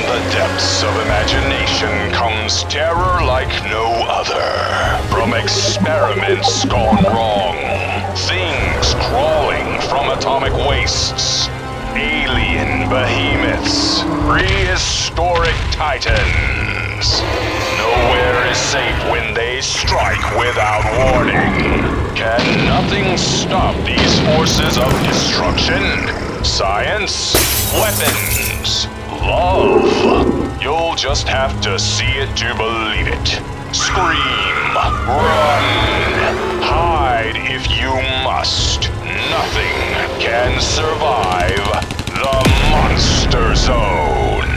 the depths of imagination comes terror like no other. From experiments gone wrong, things crawling from atomic wastes, alien behemoths, prehistoric titans. Nowhere is safe when they strike without warning. Can nothing stop these forces of destruction? Science, weapons, love. You'll just have to see it to believe it. Scream, run, hide if you must. Nothing can survive the Monster Zone.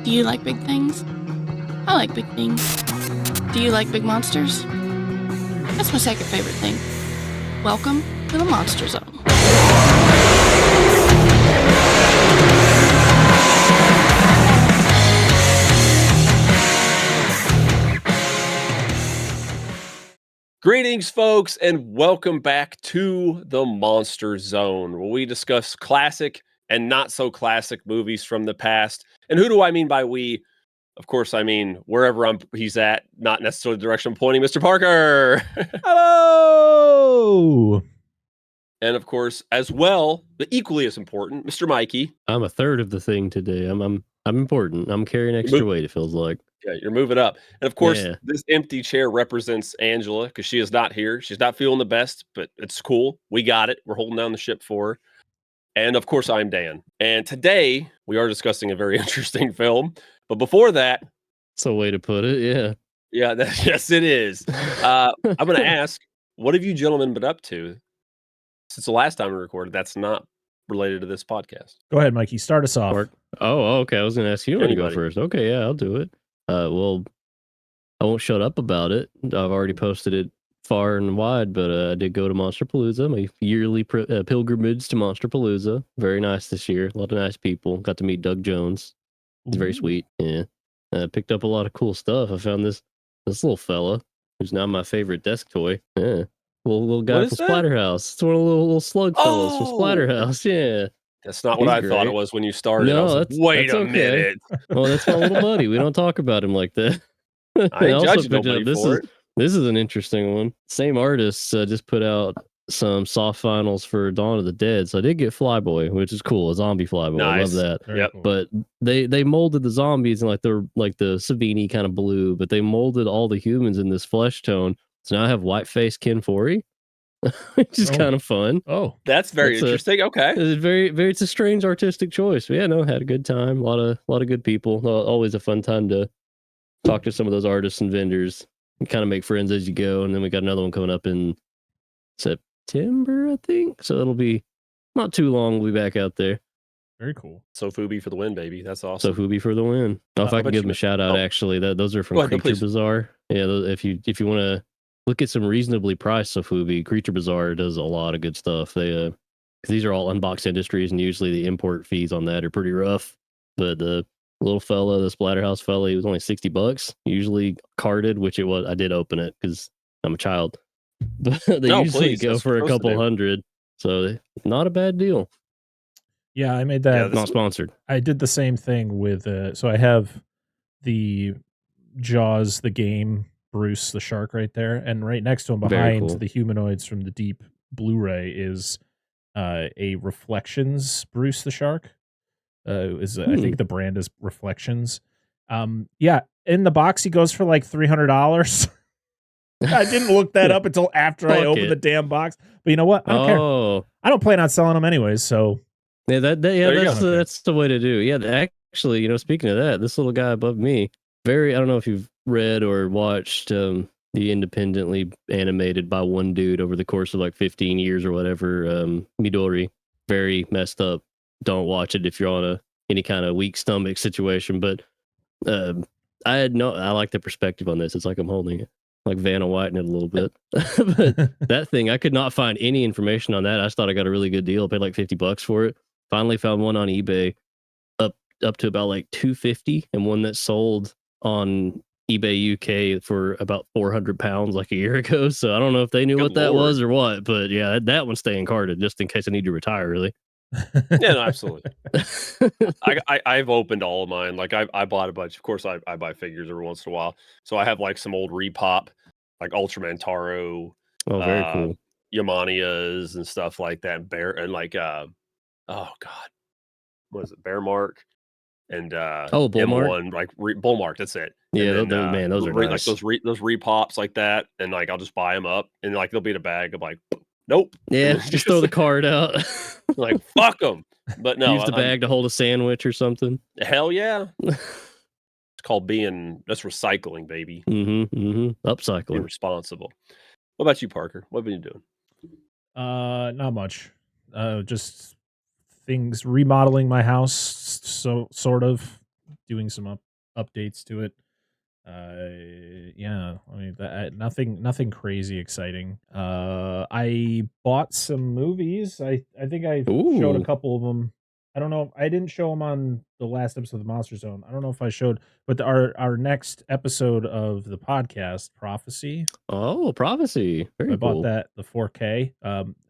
Do you like big things? I like big things. Do you like big monsters? That's my second favorite thing. Welcome to the Monster Zone. Greetings, folks, and welcome back to the Monster Zone, where we discuss classic and not so classic movies from the past. And who do I mean by we? Of course, I mean wherever he's at, not necessarily the direction I'm pointing, Mr. Parker. Hello! And of course, as well, but equally as important, Mr. Mikey. I'm a third of the thing today. I'm important. I'm carrying extra weight, it feels like. Yeah, you're moving up. And of course, This empty chair represents Angela because she is not here. She's not feeling the best, but it's cool. We got it. We're holding down the ship for her. And of course, I'm Dan. And today we are discussing a very interesting film. But before that, that's a way to put it. Yeah. Yeah. Yes, it is. I'm going to ask, what have you gentlemen been up to since the last time we recorded? That's not related to this podcast. Go ahead, Mikey. Start us off. Oh, okay. I was going to ask you to go first. Okay, yeah, I'll do it. Well, I won't shut up about it. I've already posted it far and wide, but I did go to Monsterpalooza, my yearly pilgrimage to Monsterpalooza. Very nice this year. A lot of nice people. Got to meet Doug Jones. It's very sweet. Yeah. Picked up a lot of cool stuff. I found this little fella who's now my favorite desk toy. Yeah. Little guy from Splatterhouse. It's one of the little slug fellows from Splatterhouse. Yeah. That's not what I thought it was when you started. No, I was like, wait a minute. Well, that's my little buddy. We don't talk about him like that. I ain't judging nobody for it. This is an interesting one. Same artist just put out some soft finals for Dawn of the Dead. So I did get Flyboy, which is cool. A zombie Flyboy. Nice. I love that. Yep. Cool. But they molded the zombies in like the Savini kind of blue, but they molded all the humans in this flesh tone. So now I have white face Ken Foree, which is kind of fun. Oh, that's very interesting. Okay. It's a strange artistic choice. But yeah, no, had a good time. A lot of good people. Always a fun time to talk to some of those artists and vendors and kind of make friends as you go. And then we got another one coming up in September, I think. So it'll be not too long. We'll be back out there. Very cool. So Fubi for the win, baby. That's awesome. So Fubi for the win. If I can give them a shout out, actually, those are from Creature Bazaar. Yeah, if you want to look at some reasonably priced Sofubi, Creature Bazaar does a lot of good stuff. They these are all unboxed industries, and usually the import fees on that are pretty rough. But the little fella, the Splatterhouse fella, he was only $60. Usually carded, which it was. I did open it because I'm a child. But they usually go for a couple hundred, so not a bad deal. Yeah, I made that. Not sponsored. I did the same thing with. So I have the Jaws the game Bruce the shark right there, and right next to him behind the Humanoids from the Deep Blu-ray is a Reflections Bruce the shark. I think the brand is Reflections. Yeah, in the box he goes for like $300. I didn't look that up until after I opened the damn box. But you know what? I don't care. I don't plan on selling them anyways. So yeah, that's the way to do. Yeah, actually, speaking of that, this little guy above me, I don't know if you've read or watched the independently animated by one dude over the course of like 15 years or whatever. Midori, very messed up. Don't watch it if you're on any kind of weak stomach situation. But I like the perspective on this. It's like I'm holding it, like Vanna White in it a little bit. But that thing, I could not find any information on that. I just thought I got a really good deal. I paid like $50 for it. Finally found one on eBay up to about like $250, and one that sold on eBay UK for about 400 pounds like a year ago. So I don't know if they knew what that was or what, but yeah, that one's staying carded just in case I need to retire, really. Yeah, no, absolutely. I've opened all of mine. Like I bought a bunch. Of course, I buy figures every once in a while. So I have like some old Repop, like Ultraman Taro, Oh, very cool. Yamanias and stuff like that. Bear and like oh god, what is it? Bear Mark and Bull Mark? M1, like Bull Mark. That's it. Yeah, And then, man, those are like nice. those Repops like that, and like I'll just buy them up, and like they'll be in a bag. I'm like, nope. Yeah, just throw the card out. Like fuck them. But no, use the bag to hold a sandwich or something. Hell yeah. It's called that's recycling, baby. Upcycling. Be responsible. What about you, Parker? What have you been doing? Not much. Just things, remodeling my house, so sort of doing some updates to it. Yeah, I mean nothing crazy exciting. I bought some movies. I think I showed a couple of them. I don't know. I didn't show them on the last episode of the Monster Zone. I don't know if I showed, but our next episode of the podcast, Prophecy. Oh, Prophecy! Very I bought that the 4K.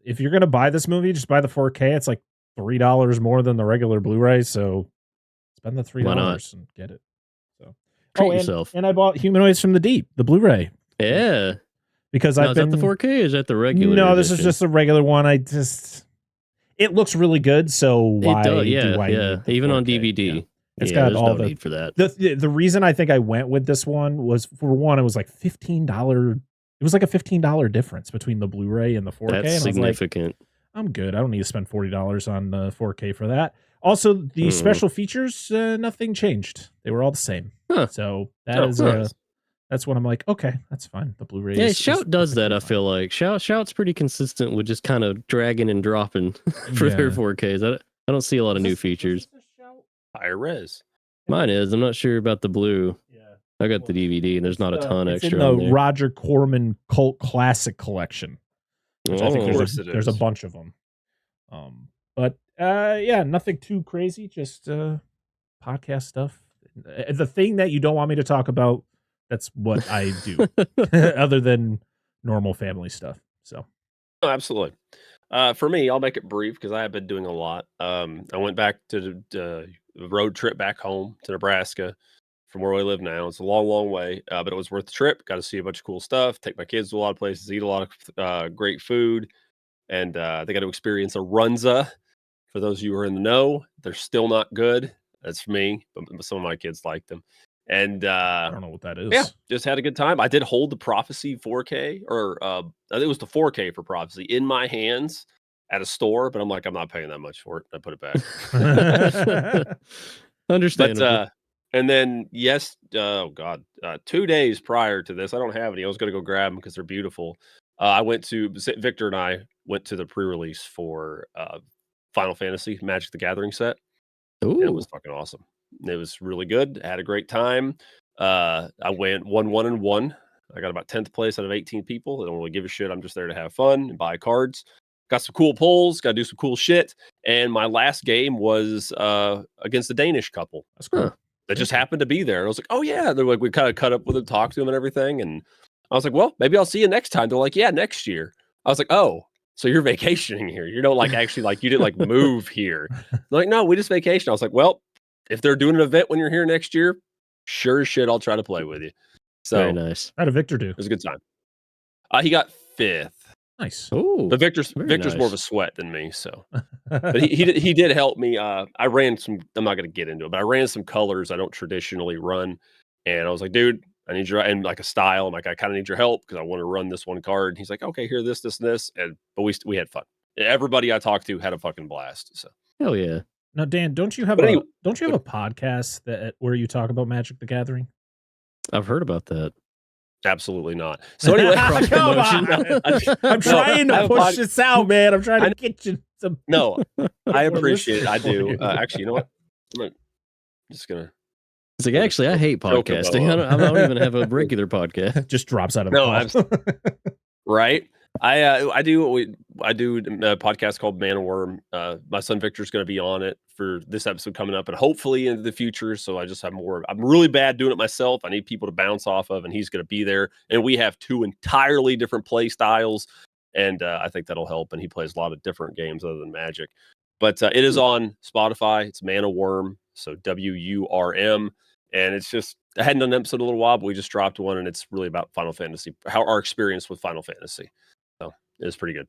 If you're gonna buy this movie, just buy the 4K. It's like $3 more than the regular Blu-ray. So spend the $3 and get it. So treat yourself. And I bought Humanoids from the Deep, the Blu-ray. Yeah, because is that the 4K or is that the regular? No, edition? This is just a regular one. It looks really good, so why do I need the even 4K? on DVD? Yeah. It's got all the need for that. The reason I think I went with this one was, for one, it was like $15. It was like a $15 difference between the Blu-ray and the 4K. That's and significant. I was like, I'm good. I don't need to spend $40 on the 4K for that. Also, the special features, nothing changed. They were all the same. Huh. So that's when I'm like, okay, that's fine. The Blu-ray. Yeah, Shout does that. I feel like Shout's pretty consistent with just kind of dragging and dropping for their 4Ks. I don't see a lot of new features. Higher res. Mine is. I'm not sure about the blue. Yeah, I got the DVD, and there's not a ton it's extra. in the Roger Corman Cult Classic Collection. Which I think there's a bunch of them. But yeah, nothing too crazy. Just podcast stuff. The thing that you don't want me to talk about, that's what I do, other than normal family stuff. So, oh, absolutely. For me, I'll make it brief because I have been doing a lot. I went back to the road trip back home to Nebraska from where we live now. It's a long, long way, but it was worth the trip. Got to see a bunch of cool stuff, take my kids to a lot of places, eat a lot of great food, and they got to experience a runza. For those of you who are in the know, they're still not good. That's for me, but some of my kids like them. And I don't know what that is. Yeah, just had a good time. I did hold the Prophecy 4K, or I think it was the 4K for Prophecy, in my hands at a store, but I'm like, I'm not paying that much for it. I put it back. Understandable. But, and then 2 days prior to this, I don't have any. I was going to go grab them because they're beautiful. Victor and I went to the pre-release for Final Fantasy Magic the Gathering set. Ooh. It was fucking awesome. It was really good. I had a great time. I went 1-1-1. I got about 10th place out of 18 people. I don't really give a shit. I'm just there to have fun and buy cards. Got some cool pulls. Got to do some cool shit. And my last game was against a Danish couple. That's cool. That just happened to be there. I was like, oh yeah. They're like, we kind of cut up with them, talked to them and everything. And I was like, well, maybe I'll see you next time. They're like, yeah, next year. I was like, oh, so you're vacationing here. You don't like actually like you didn't like move here. They're like, no, we just vacation. I was like, well, if they're doing an event when you're here next year, sure as shit, I'll try to play with you. So very nice. How did Victor do? It was a good time. He got 5th. Nice. Oh, but Victor's nice. More of a sweat than me. So, but he did help me. I ran some. I'm not going to get into it, but I ran some colors I don't traditionally run, and I was like, dude, I need your and like a style. I'm like, I kind of need your help because I want to run this one card. And he's like, okay, here, this, and this, but we had fun. Everybody I talked to had a fucking blast. So hell yeah. Now, Dan, don't you have a podcast where you talk about Magic the Gathering? I've heard about that. Absolutely not. So anyway, come on. I'm trying to push this out, man. I'm trying to get you some. No, I appreciate it. I do. Actually, you know what? I'm just gonna. It's like, actually, I hate podcasting. I don't even have a regular podcast. Just drops out of the call. Right. I do a podcast called Man and Worm. My son Victor's going to be on it for this episode coming up, and hopefully into the future. So I just have more. I'm really bad doing it myself. I need people to bounce off of, and he's going to be there. And we have 2 entirely different play styles, and I think that'll help. And he plays a lot of different games other than Magic. But it is on Spotify. It's Man of Worm, so WURM. And it's just, I hadn't done an episode in a little while, but we just dropped one, and it's really about Final Fantasy, how our experience with Final Fantasy. So it is pretty good.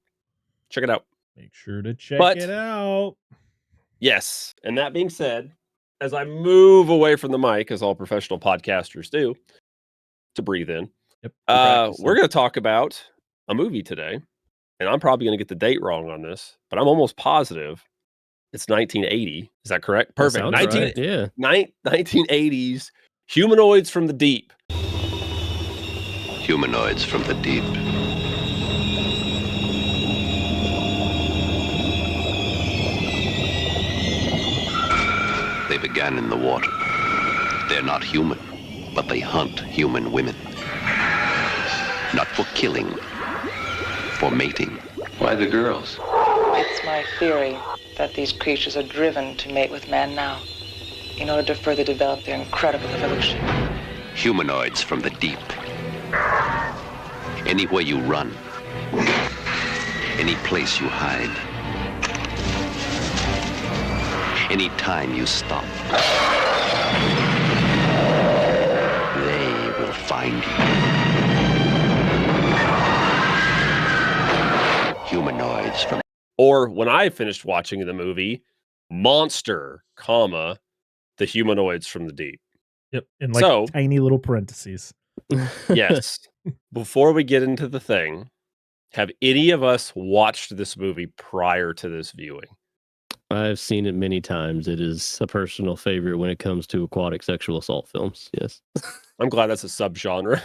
Check it out. Make sure to check it out. Yes. And that being said, as I move away from the mic, as all professional podcasters do, to breathe in, we're going to talk about a movie today. And I'm probably going to get the date wrong on this, but I'm almost positive it's 1980. Is that correct? Perfect. 1980s Humanoids from the Deep. Humanoids from the Deep. They began in the water. They're not human, but they hunt human women. Not for killing, for mating. Why the girls? It's my theory that these creatures are driven to mate with man now in order to further develop their incredible evolution. Humanoids from the deep. Anywhere you run, any place you hide, any time you stop, they will find you. Humanoids from... Or when I finished watching the movie, Monster, the Humanoids from the Deep. Yep, in like tiny little parentheses. Yes. Before we get into the thing, have any of us watched this movie prior to this viewing? I've seen it many times. It is a personal favorite when it comes to aquatic sexual assault films. Yes. I'm glad that's a subgenre.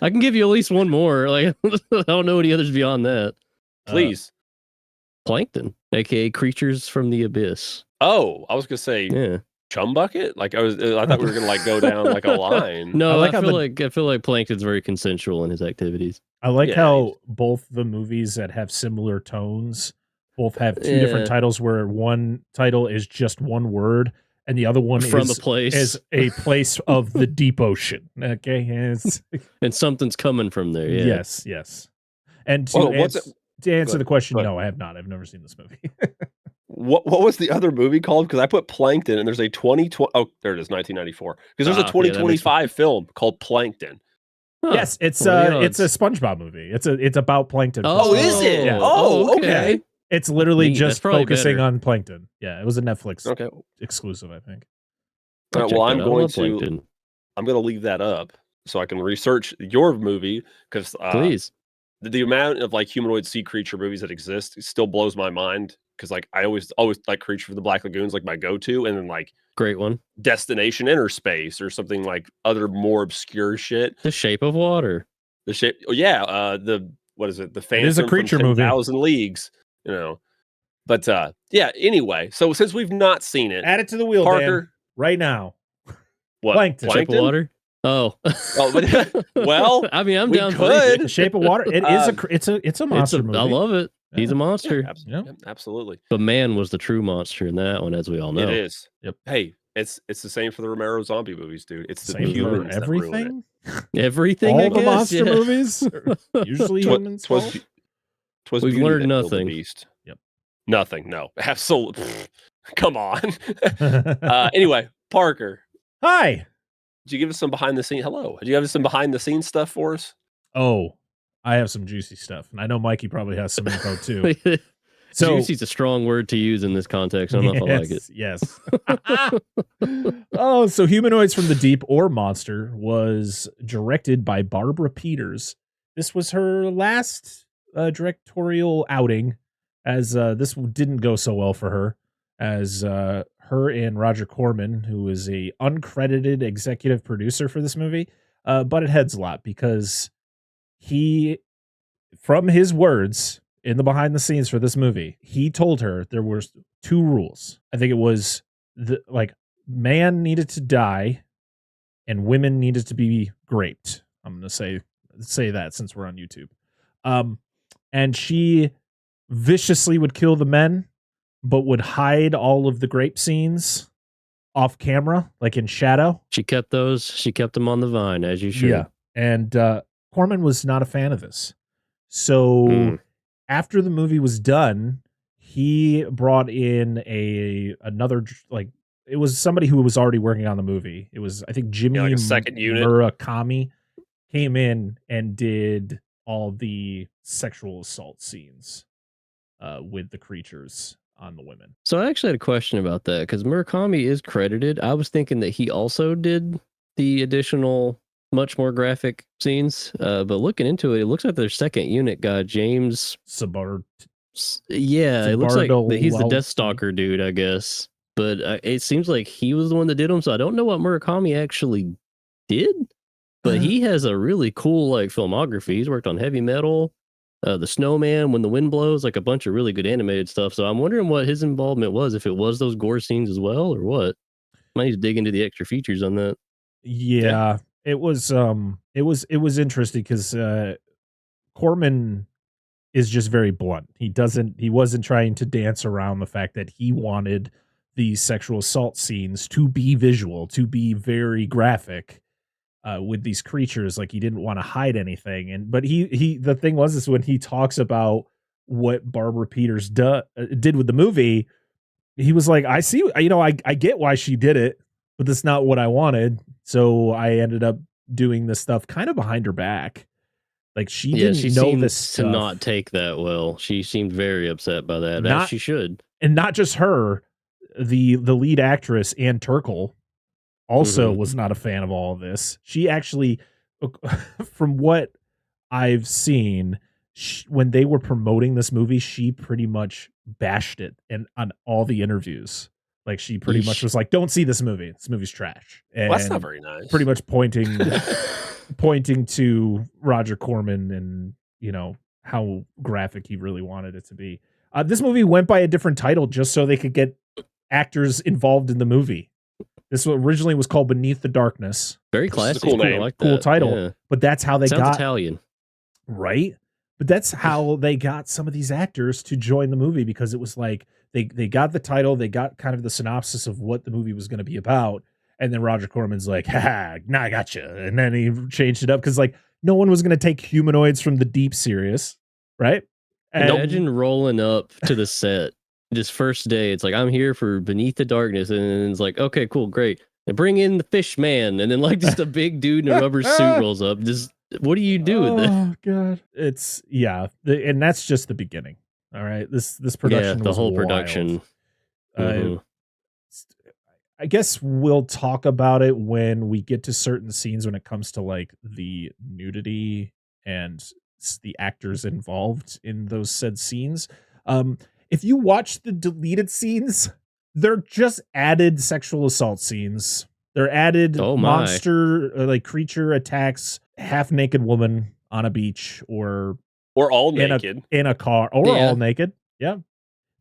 I can give you at least one more. Like, I don't know any others beyond that. Please. Plankton, aka Creatures from the Abyss. Oh, I was gonna say Chum Bucket. Like I thought we were gonna like go down like a line. No, I feel like Plankton's very consensual in his activities. I like how both the movies that have similar tones both have two different titles, where one title is just one word and the other one is a place of the deep ocean. Okay, and something's coming from there. Yeah. Yes. And to answer the question, no, I have not. I've never seen this movie. What was the other movie called? Because I put Plankton, and there's a 2020. Oh, there it is, 1994. Because there's a 2025 film called Plankton. Huh. Yes, it's a SpongeBob movie. It's about plankton. Oh, is it? Yeah. Oh, okay. It's literally just focusing on plankton. Yeah, it was a Netflix exclusive, I think. Well, I'm going to leave that up so I can research your movie, because please. The amount of like humanoid sea creature movies that exist still blows my mind, because like I always like Creature from the Black Lagoon's like my go-to, and then like great one, Destination Inner Space, or something like other more obscure shit. The Shape of Water. What is it? The Phantom. It is a creature movie. 10,000 Leagues, But anyway, so since we've not seen it, add it to the wheel, Parker, Dan, right now. What? Plankton. Shape of Water. Oh, but, well, I mean, I'm down for it. The Shape of Water. It is it's a monster movie. I love it. Yeah. He's a monster. Absolutely. But man was the true monster in that one, as we all know. It is. Yep. Hey, it's the same for the Romero zombie movies, dude. It's the same humans for everything. Everything. All the monster movies. Usually humans. We've learned nothing. Beast. Yep. Nothing. No. Absolutely. Come on. Anyway, Parker. Hi. Did you give us some behind the scenes? Hello. Did you give us some behind the scenes stuff for us? Oh, I have some juicy stuff, and I know Mikey probably has some info too. So, juicy's a strong word to use in this context. I don't know if I like it. Yes. So Humanoids from the Deep, or Monster, was directed by Barbara Peters. This was her last directorial outing, as this didn't go so well for her, as her and Roger Corman, who is a uncredited executive producer for this movie, butted heads a lot, because he, from his words in the behind the scenes for this movie, he told her there were two rules. I think it was man needed to die and women needed to be raped. I'm going to say that, since we're on YouTube. And she viciously would kill the men, but would hide all of the grape scenes off camera, like in shadow. She kept them on the vine, as you should. Yeah. And Corman was not a fan of this. So after the movie was done, he brought in another, like, it was somebody who was already working on the movie. It was, I think, Jimmy like a second unit. Murakami came in and did all the sexual assault scenes with the creatures on the women. So I actually had a question about that because Murakami is credited. I was thinking that he also did the additional, much more graphic scenes. But looking into it, it looks like their second unit guy, James Sabard. Yeah, it looks like he's the Death Stalker dude, I guess. But it seems like he was the one that did them. So I don't know what Murakami actually did. But he has a really cool like filmography. He's worked on Heavy Metal, The Snowman, When the Wind Blows, like a bunch of really good animated stuff. So I'm wondering what his involvement was, if it was those gore scenes as well, or what. Might need to dig into the extra features on that. Yeah. It was interesting because Corman is just very blunt. He wasn't trying to dance around the fact that he wanted these sexual assault scenes to be visual, to be very graphic. With these creatures, like he didn't want to hide anything, but he the thing was is when he talks about what Barbara Peters did with the movie, he was like, I see, I get why she did it, but that's not what I wanted, so I ended up doing this stuff kind of behind her back. Like she didn't know this stuff. To not take that well. She seemed very upset by that, as she should. And not just her, the lead actress Ann Turkel also was not a fan of all of this. She actually, from what I've seen, when they were promoting this movie, she pretty much bashed it and on all the interviews. Like she pretty much was like, "Don't see this movie. This movie's trash." And well, that's not very nice. Pretty much pointing to Roger Corman and how graphic he really wanted it to be. This movie went by a different title just so they could get actors involved in the movie. This originally was called Beneath the Darkness. Very classy. Cool name. Like cool title. Yeah. But that's how they got Italian. Right? But that's how they got some of these actors to join the movie, because it was like they got the title, they got kind of the synopsis of what the movie was going to be about, and then Roger Corman's like, "Ha, now I got you." And then he changed it up because like no one was going to take Humanoids from the Deep serious, right? And imagine rolling up to the set this first day. It's like, I'm here for Beneath the Darkness, and it's like, okay, cool, great. And bring in the fish man, and then like just a big dude in a rubber suit rolls up. Just what do you do with it? Oh god, it's and that's just the beginning. All right, this production, the was whole wild. production. I guess we'll talk about it when we get to certain scenes when it comes to like the nudity and the actors involved in those said scenes. If you watch the deleted scenes, they're just added sexual assault scenes. They're added monster like creature attacks half naked woman on a beach or all naked in a car or all naked. Yeah.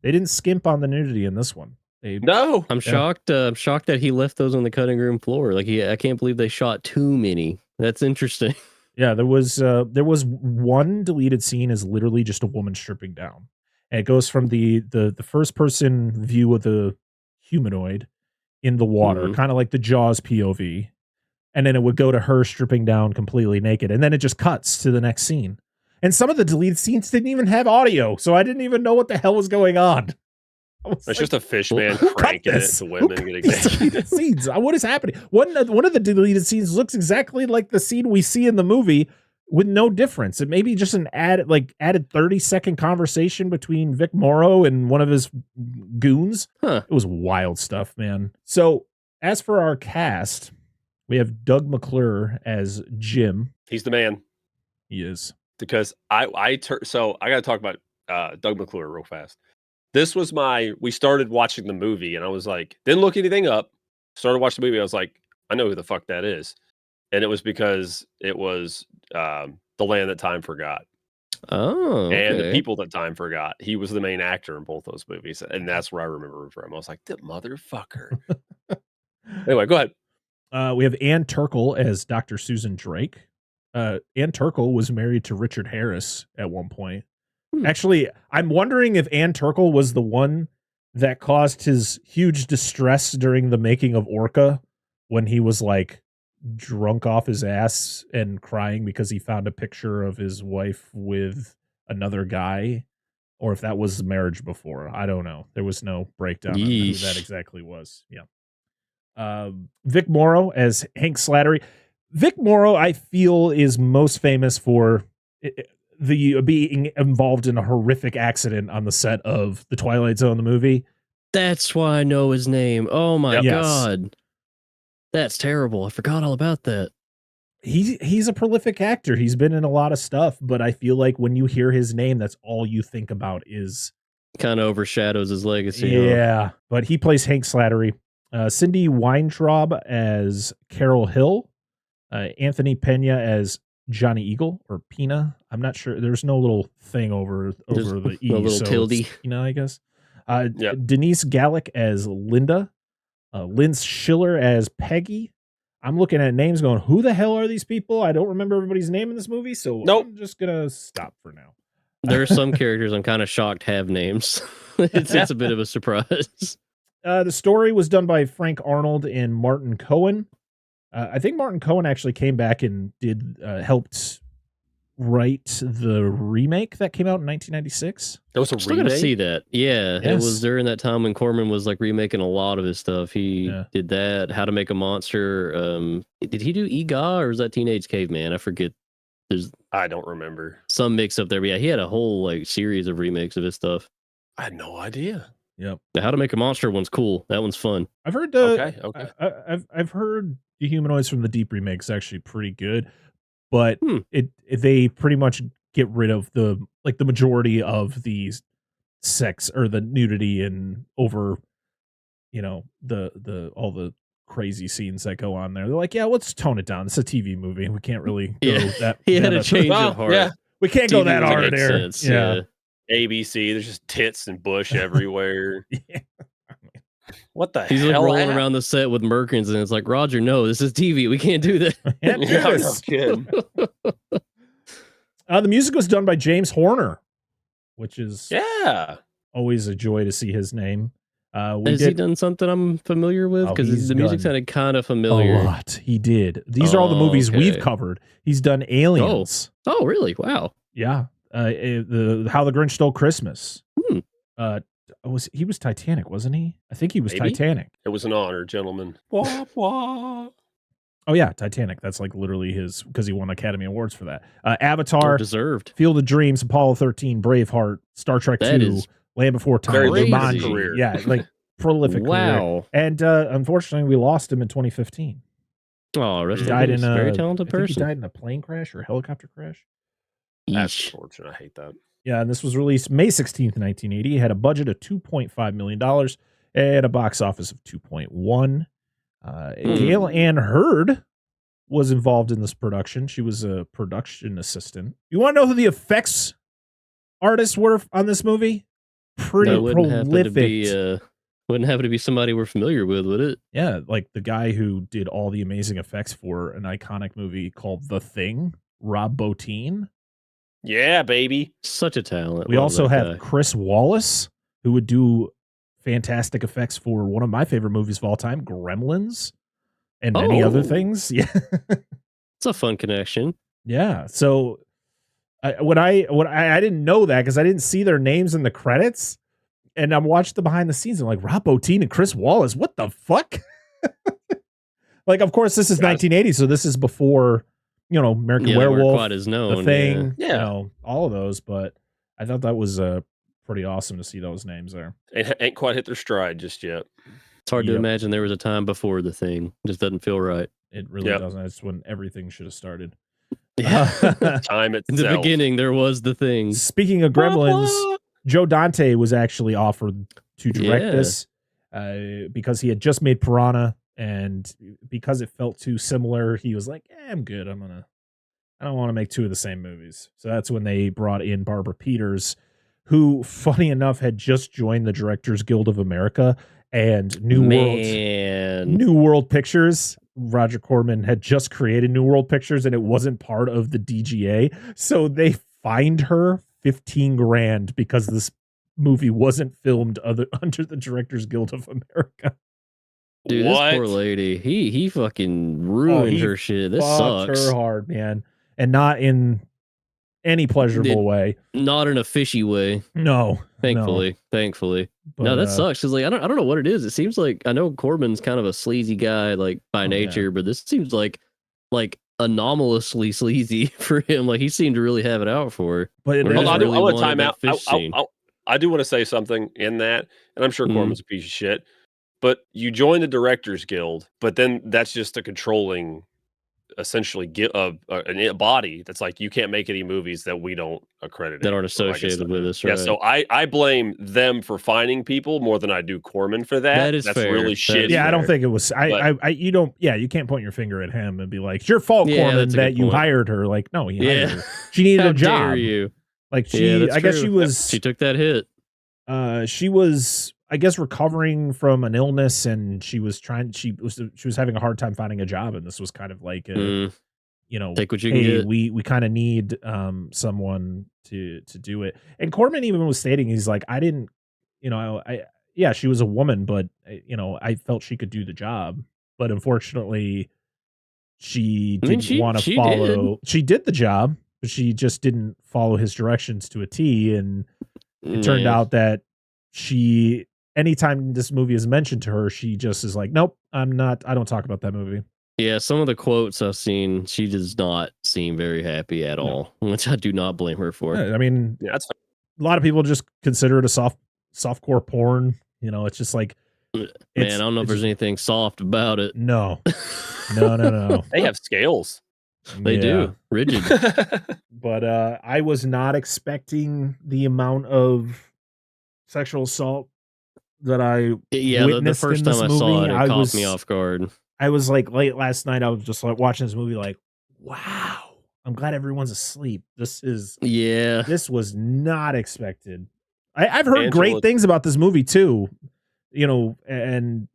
They didn't skimp on the nudity in this one. No. I'm shocked. I'm shocked that he left those on the cutting room floor. Like I can't believe they shot too many. That's interesting. Yeah, there was one deleted scene is literally just a woman stripping down. And it goes from the first person view of the humanoid in the water, kind of like the Jaws POV. And then it would go to her stripping down completely naked. And then it just cuts to the next scene. And some of the deleted scenes didn't even have audio. So I didn't even know what the hell was going on. It's just a fish man cranking it to women getting naked. Scenes. What is happening? One of the deleted scenes looks exactly like the scene we see in the movie, with no difference. It may be just an added 30-second conversation between Vic Morrow and one of his goons. It was wild stuff, man. So as for our cast, we have Doug McClure as Jim. He's the man. He is. Because I got to talk about Doug McClure real fast. This was we started watching the movie and I was like, didn't look anything up. Started watching the movie. I was like, I know who the fuck that is. And it was because it was The Land That Time Forgot. Oh, okay. And The People That Time Forgot. He was the main actor in both those movies. And that's where I remember him from. I was like, the motherfucker. Anyway, go ahead. We have Ann Turkel as Dr. Susan Drake. Ann Turkel was married to Richard Harris at one point. Actually, I'm wondering if Ann Turkel was the one that caused his huge distress during the making of Orca, when he was like drunk off his ass and crying because he found a picture of his wife with another guy or if that was the marriage before. I don't know. There was no breakdown on who that exactly was. Yeah. Vic Morrow as Hank Slattery. Vic Morrow, I feel, is most famous for the being involved in a horrific accident on the set of The Twilight Zone, the movie. That's why I know his name. Oh my God. That's terrible. I forgot all about that. He's a prolific actor. He's been in a lot of stuff, but I feel like when you hear his name, that's all you think about is kind of overshadows his legacy. Yeah, but he plays Hank Slattery. Cindy Weintraub as Carol Hill. Anthony Pena as Johnny Eagle or Pina. I'm not sure. There's no little thing over the E. A little so tilde. Pina, I guess. Denise Gallick as Linda. Linz Schiller as Peggy. I'm looking at names going, who the hell are these people? I don't remember everybody's name in this movie, so I'm just going to stop for now. There are some characters I'm kind of shocked have names. It's a bit of a surprise. The story was done by Frank Arnold and Martin Cohen. I think Martin Cohen actually came back and helped write the remake that came out in 1996. That was a still remake? Gotta see that. Yeah, yes. It was during that time when Corman was like remaking a lot of his stuff. He did that. How to Make a Monster. Did he do EGA or was that Teenage Caveman? I forget. I don't remember. Some mix up there, but yeah, he had a whole like series of remakes of his stuff. I had no idea. Yep. The How to Make a Monster one's cool. That one's fun. I've heard I've heard the Humanoids from the Deep remake's actually pretty good, but they pretty much get rid of the majority of the sex or the nudity and over, the all the crazy scenes that go on there. They're like, yeah, let's tone it down. It's a TV movie. We can't really go that. He had a change of heart. Yeah, we can't go that hard there. Sense. Yeah. ABC, there's just tits and bush everywhere. What the He's hell? He's like rolling around the set with merkins, and it's like, Roger, no, this is TV. We can't do that. The music was done by James Horner, which is always a joy to see his name. Has he done something I'm familiar with? Because the music sounded kind of familiar. A lot. He did. These are all the movies we've covered. He's done Aliens. Oh, really? Wow. Yeah. How the Grinch Stole Christmas. He was Titanic, wasn't he? I think he was Titanic. It was an honor, gentlemen. Wah, wah. Oh yeah, Titanic. That's like literally his, because he won Academy Awards for that. Avatar, deserved. Field of Dreams, Apollo 13, Braveheart, Star Trek 2, Land Before Time, career. Yeah, like prolific career. And unfortunately, we lost him in 2015. Oh, he died in a very talented person. He died in a plane crash or a helicopter crash. That's unfortunate. I hate that. Yeah, and this was released May 16th, 1980. It had a budget of $2.5 million and a box office of 2.1. Gail Ann Hurd was involved in this production. She was a production assistant. You want to know who the effects artists were on this movie? Pretty prolific. Wouldn't happen to be somebody we're familiar with, would it? Yeah, like the guy who did all the amazing effects for an iconic movie called The Thing, Rob Bottin. Yeah, baby. Such a talent. We also have Chris Wallace, who would do fantastic effects for one of my favorite movies of all time, Gremlins, and many other things. Yeah. It's a fun connection. Yeah. So I didn't know that because I didn't see their names in the credits. And I'm watching the behind the scenes. I'm like, Rob Bottin and Chris Wallace. What the fuck? Like, of course, this is 1980. So this is before, American Werewolf, quite as known, The Thing, all of those. But I thought that was pretty awesome to see those names there. Ain't quite hit their stride just yet. It's hard to imagine there was a time before The Thing. It just doesn't feel right. It really doesn't. That's when everything should have started. Yeah. Time itself. In the beginning, there was The Thing. Speaking of Gremlins, Joe Dante was actually offered to direct this because he had just made Piranha, and because it felt too similar, he was like, I'm good. I don't want to make two of the same movies. So that's when they brought in Barbara Peters, who, funny enough, had just joined the Directors Guild of America and New World Pictures. Roger Corman had just created New World Pictures, and it wasn't part of the DGA. So they fined her $15,000 because this movie wasn't filmed under the Directors Guild of America. Dude, this poor lady, he fucking ruined her shit. This sucks. Her hard, man. And not in any pleasurable way. Not in a fishy way. No, thankfully. But, no, that sucks because like I don't know what it is. It seems like I know Corman's kind of a sleazy guy like by nature, but this seems like anomalously sleazy for him. Like he seemed to really have it out for her. But I want to time out. I do want to say something in that, and I'm sure Corman's a piece of shit. But you join the Directors Guild, but then that's just a controlling, essentially, a body that's like, you can't make any movies that we don't accredit. That aren't associated with us, right? Yeah, so I blame them for finding people more than I do Corman for that. That's fair. Really shitty. Yeah, I don't think it was. You can't point your finger at him and be like, it's your fault, Corman, that you hired her. Like, no, he hired her. She needed a job. Dare you? Like I guess she took that hit. She was, I guess, recovering from an illness, and she was having a hard time finding a job, and this was kind of like take what you can get. We kind of need someone to do it. And Corman even was stating, he's like, I didn't, she was a woman, but I felt she could do the job, but unfortunately she didn't want to follow. She did the job, but she just didn't follow his directions to a T, and it turned out that anytime this movie is mentioned to her, she just is like, nope, I don't talk about that movie. Yeah, some of the quotes I've seen, she does not seem very happy at all, which I do not blame her for. I mean, that's a lot of people just consider it a softcore porn. It's just like, man, I don't know if there's anything soft about it. No. They have scales. They do. Rigid. But I was not expecting the amount of sexual assault that I witnessed the first in time I movie. saw it caught me off guard. I was like late last night, I was just like watching this movie like, wow, I'm glad everyone's asleep. This was not expected. I've heard great things about this movie too. And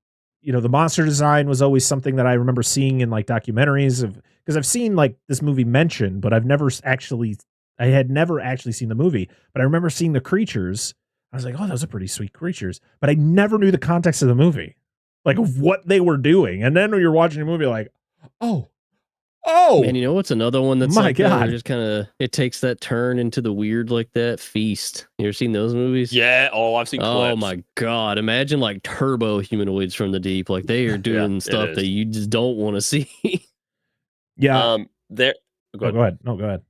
the monster design was always something that I remember seeing in like documentaries because I've seen like this movie mentioned, but I had never actually seen the movie, but I remember seeing the creatures. I was like, oh, those are pretty sweet creatures, but I never knew the context of the movie, like of what they were doing. And then when you're watching the movie, like, oh, man, what's another one that's my like God, just kind of it takes that turn into the weird like that? Feast. You ever seen those movies? Yeah. Oh, I've seen clips. Oh my God! Imagine like turbo humanoids from the deep. Like they are doing stuff that you just don't want to see. Yeah. Go ahead. No, go ahead.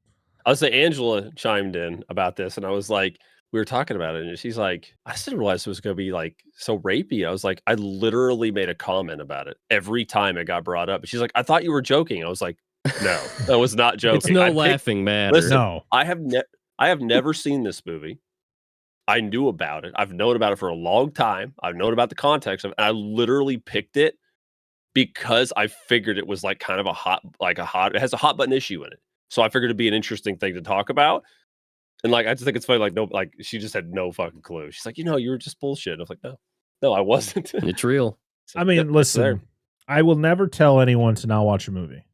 I was saying Angela chimed in about this, and I was like, we were talking about it, and she's like, I just didn't realize it was going to be like so rapey. I was like, I literally made a comment about it every time it got brought up. She's like, I thought you were joking. I was like, no, I was not joking. It's no laughing matter. Listen, no, I have never seen this movie. I knew about it. I've known about it for a long time. I've known about the context of it. And I literally picked it because I figured it was like kind of it has a hot button issue in it. So I figured it'd be an interesting thing to talk about. And like, I just think it's funny. Like, she just had no fucking clue. She's like, you were just bullshit. I was like, no, I wasn't. It's real. I mean, listen, I will never tell anyone to not watch a movie,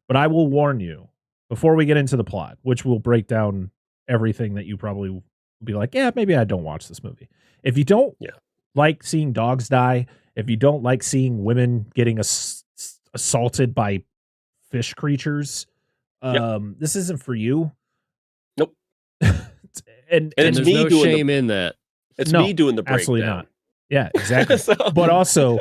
but I will warn you before we get into the plot, which will break down everything that you probably will be like, yeah, maybe I don't watch this movie. If you don't like seeing dogs die, if you don't like seeing women getting assaulted by fish creatures, this isn't for you. Nope. and there's no shame in that. It's me doing the breakdown. Absolutely not. Yeah, exactly. But also,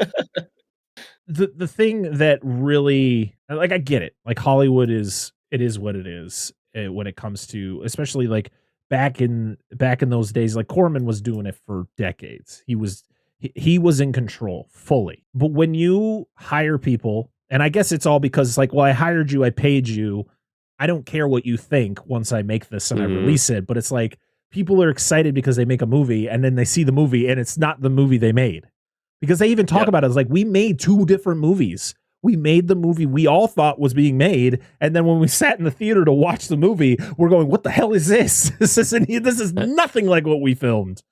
the thing that really, like, I get it. Like, Hollywood is what it is when it comes to, especially like back in those days. Like, Corman was doing it for decades. He was in control fully. But when you hire people, and I guess it's all because it's like, well, I hired you, I paid you. I don't care what you think once I make this and I release it. But it's like, people are excited because they make a movie and then they see the movie and it's not the movie they made. Because they even talk about it as like, we made two different movies. We made the movie we all thought was being made. And then when we sat in the theater to watch the movie, we're going, what the hell is this? This is nothing like what we filmed.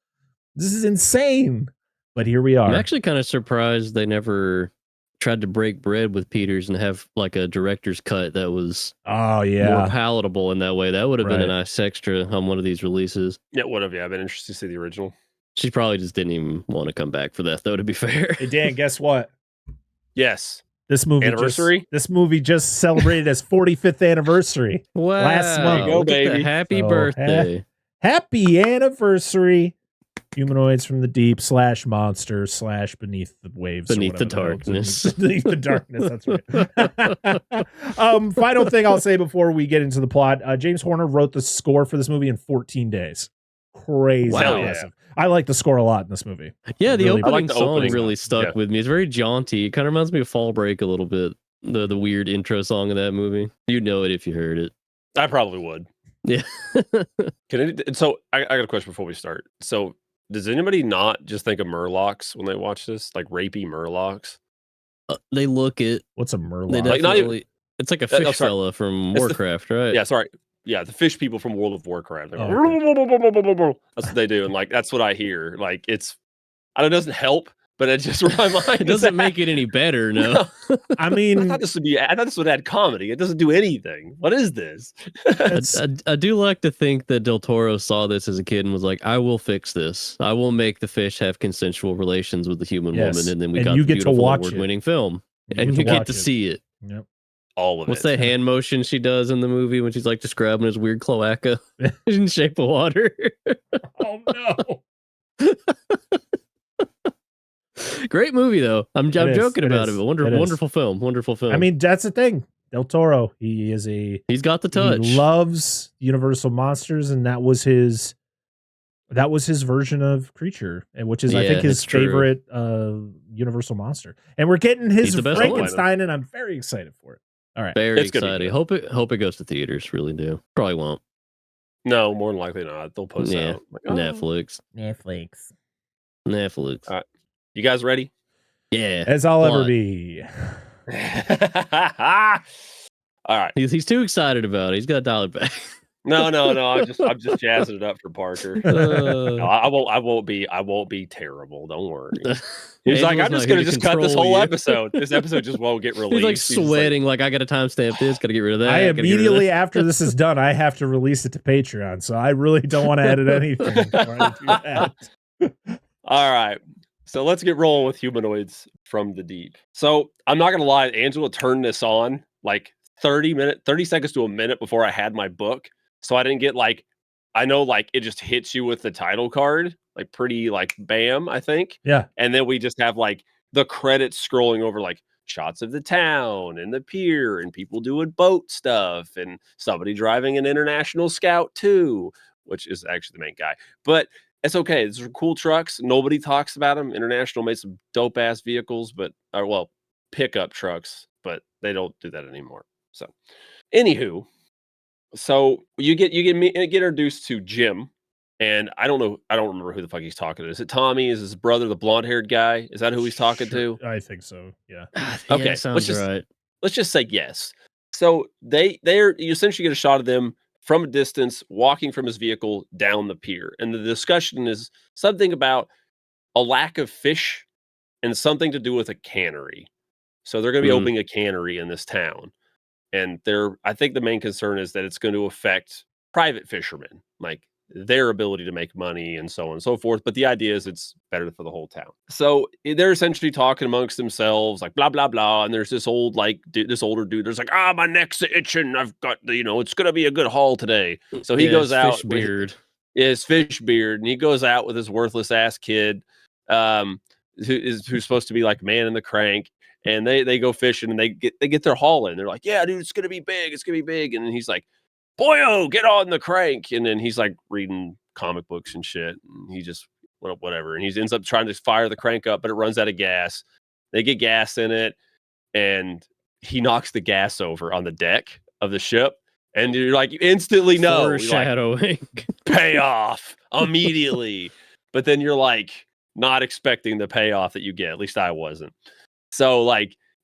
This is insane. But here we are. I'm actually kind of surprised they never tried to break bread with Peters and have like a director's cut that was more palatable in that way. That would have been a nice extra on one of these releases. Yeah, would have. Yeah, I've been interested to see the original. She probably just didn't even want to come back for that, though, to be fair. Hey, Dan, guess what? Yes. This movie just celebrated its 45th anniversary. Wow. Last month. Go, baby. Happy birthday. Happy anniversary. Humanoids from the Deep / Monster / Beneath the Waves. Beneath the Darkness. Beneath the Darkness, that's right. Final thing I'll say before we get into the plot. James Horner wrote the score for this movie in 14 days. Crazy impressive. I like the score a lot in this movie. Yeah, the really, opening song really stuck with me. It's very jaunty. It kind of reminds me of Fall Break a little bit. The weird intro song of that movie. You'd know it if you heard it. I probably would. Yeah. So I got a question before we start. So does anybody not just think of Murlocs when they watch this? Like rapey Murlocs? They look it. What's a Murloc? They definitely, it's like a fish fella from Warcraft, right? Yeah, sorry. Yeah, the fish people from World of Warcraft. Okay. That's what they do. And like, that's what I hear. Like, it doesn't help, but it just my mind. It doesn't make it any better, no. I mean, I thought this would add comedy. It doesn't do anything. What is this? I do like to think that Del Toro saw this as a kid and was like, I will fix this. I will make the fish have consensual relations with the human woman. And then we got the beautiful award-winning film. And you get to see it. Yep. All of What's that hand motion she does in the movie when she's like describing his weird cloaca in shape of water? Oh no. Great movie though. I'm joking about it, but wonderful film. I mean, that's the thing. Del Toro, he's got the touch. He loves Universal monsters, and that was his version of Creature, which is I think his favorite Universal monster. And we're getting his Frankenstein, and I'm very excited for it. All right. Very excited. Hope it goes to theaters, really do. Probably won't. No, more than likely not. They'll post out. Like, Netflix. All right. You guys ready? Yeah. As I'll ever be. All right. He's too excited about it. He's got to dial it back. No. I'm just jazzing it up for Parker. No, I won't be terrible. Don't worry. He's like, I'm just gonna cut this whole episode. This episode just won't get released. He's like sweating, like I gotta timestamp this, gotta get rid of that. I immediately after this is done, I have to release it to Patreon. So I really don't want to edit anything before I do that. All right. So let's get rolling with Humanoids from the Deep. So I'm not gonna lie, Angela turned this on like 30 seconds to a minute before I had my book. So I didn't get I know it just hits you with the title card, pretty bam, I think. Yeah. And then we just have the credits scrolling over shots of the town and the pier and people doing boat stuff and somebody driving an International Scout too, which is actually the main guy. But it's okay. These are cool trucks. Nobody talks about them. International made some dope ass vehicles, pickup trucks, but they don't do that anymore. So anywho, so you get introduced to Jim, and I don't remember who the fuck he's talking to. Is it Tommy? Is his brother the blonde-haired guy? Is that who he's talking to? I think so. Yeah. Okay, sounds right. Let's just say yes. So you essentially get a shot of them from a distance walking from his vehicle down the pier, and the discussion is something about a lack of fish and something to do with a cannery. So they're going to be opening a cannery in this town. And I think the main concern is that it's going to affect private fishermen, their ability to make money and so on and so forth. But the idea is it's better for the whole town. So they're essentially talking amongst themselves, blah, blah, blah. And there's this old, this older dude. There's my neck's itching. I've got it's going to be a good haul today. So he goes out. Fish beard. His fish beard. And he goes out with his worthless ass kid, who's supposed to be man in the crank. And they go fishing and they get their haul in. They're like, yeah, dude, it's gonna be big. It's gonna be big. And then he's like, boyo, get on the crank. And then he's reading comic books and shit. And he just whatever. And he ends up trying to fire the crank up, but it runs out of gas. They get gas in it, and he knocks the gas over on the deck of the ship. And you're you instantly know foreshadowing payoff immediately. But then you're not expecting the payoff that you get. At least I wasn't. So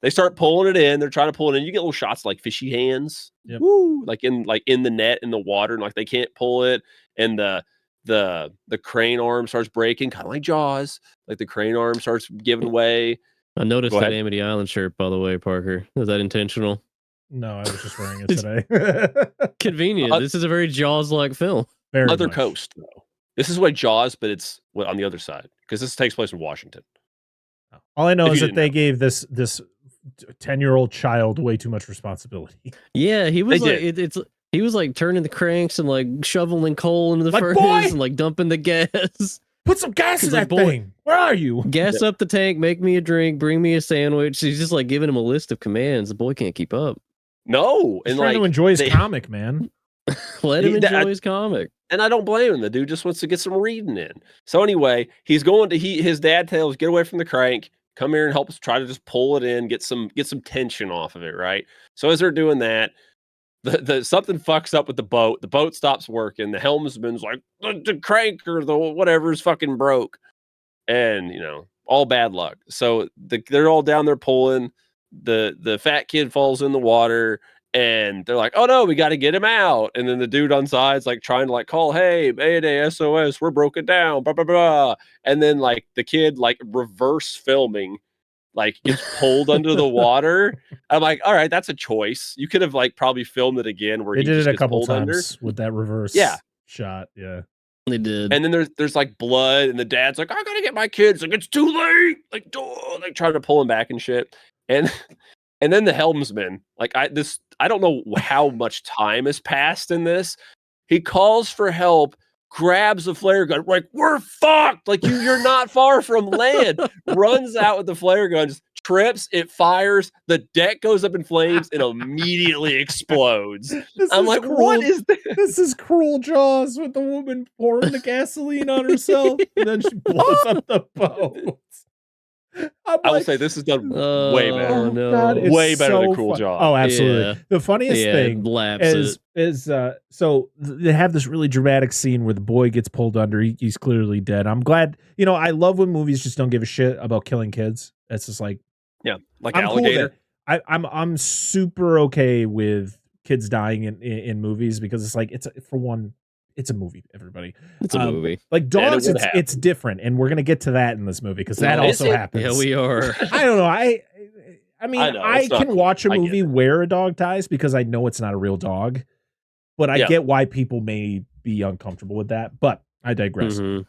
they start pulling it in. They're trying to pull it in. You get little shots fishy hands, woo, in the net in the water, and they can't pull it. And the crane arm starts breaking, kind of like Jaws. The crane arm starts giving way. I noticed that Amity Island shirt, by the way, Parker. Was that intentional? No, I was just wearing it today. Convenient. This is a very Jaws-like film. Very other much. Coast though. This is like Jaws, but it's on the other side because this takes place in Washington. All I know is that they gave this 10-year-old child way too much responsibility. Yeah, he was he was like turning the cranks and like shoveling coal into the furnace and like dumping the gas. Put some gas in that thing. Where are you? Gas up the tank, make me a drink, bring me a sandwich. He's just like giving him a list of commands. The boy can't keep up. No, he's trying to enjoy his comic, man. Let him enjoy his comic. And I don't blame him. The dude just wants to get some reading in. So anyway, he's going to his dad tells, get away from the crank, come here and help us try to just pull it in, get some tension off of it, right? So as they're doing that, the something fucks up with the boat. The boat stops working. The helmsman's like, the crank or the whatever is fucking broke. And, all bad luck. So they're all down there pulling. The fat kid falls in the water. And they're like, oh no, we got to get him out. And then the dude on side's like trying to like call, hey, Mayday, SOS, we're broken down, blah, blah, blah. And then like the kid like reverse filming, like gets pulled under the water. I'm like, all right, that's a choice. You could have like probably filmed it again where they he did just it a couple times under. With that reverse shot. Yeah. They did. And then there's like blood and the dad's like, I gotta get my kids. Like, it's too late. Like trying to pull him back and shit. And then the helmsman, like I don't know how much time has passed in this. He calls for help, grabs a flare gun, like, we're fucked. Like you're not far from land. Runs out with the flare gun, just trips, it fires, the deck goes up in flames and immediately explodes. I'm like, cruel. What is this? This is cruel Jaws with the woman pouring the gasoline on herself and then she blows up the boat. I will say this is done way better. Oh, no. God, way better than Cruel Jaws. Oh, absolutely. Yeah. The funniest thing is so they have this really dramatic scene where the boy gets pulled under. He's clearly dead. I'm glad. I love when movies just don't give a shit about killing kids. It's just like, like Alligator. Cool I'm super okay with kids dying in movies because it's like it's a movie, everybody. It's a movie. Like dogs, it's different, and we're gonna get to that in this movie because that also happens. Yeah, we are. I don't know. I mean, I can watch a movie where a dog dies because I know it's not a real dog, but I get why people may be uncomfortable with that. But I digress. Mm-hmm.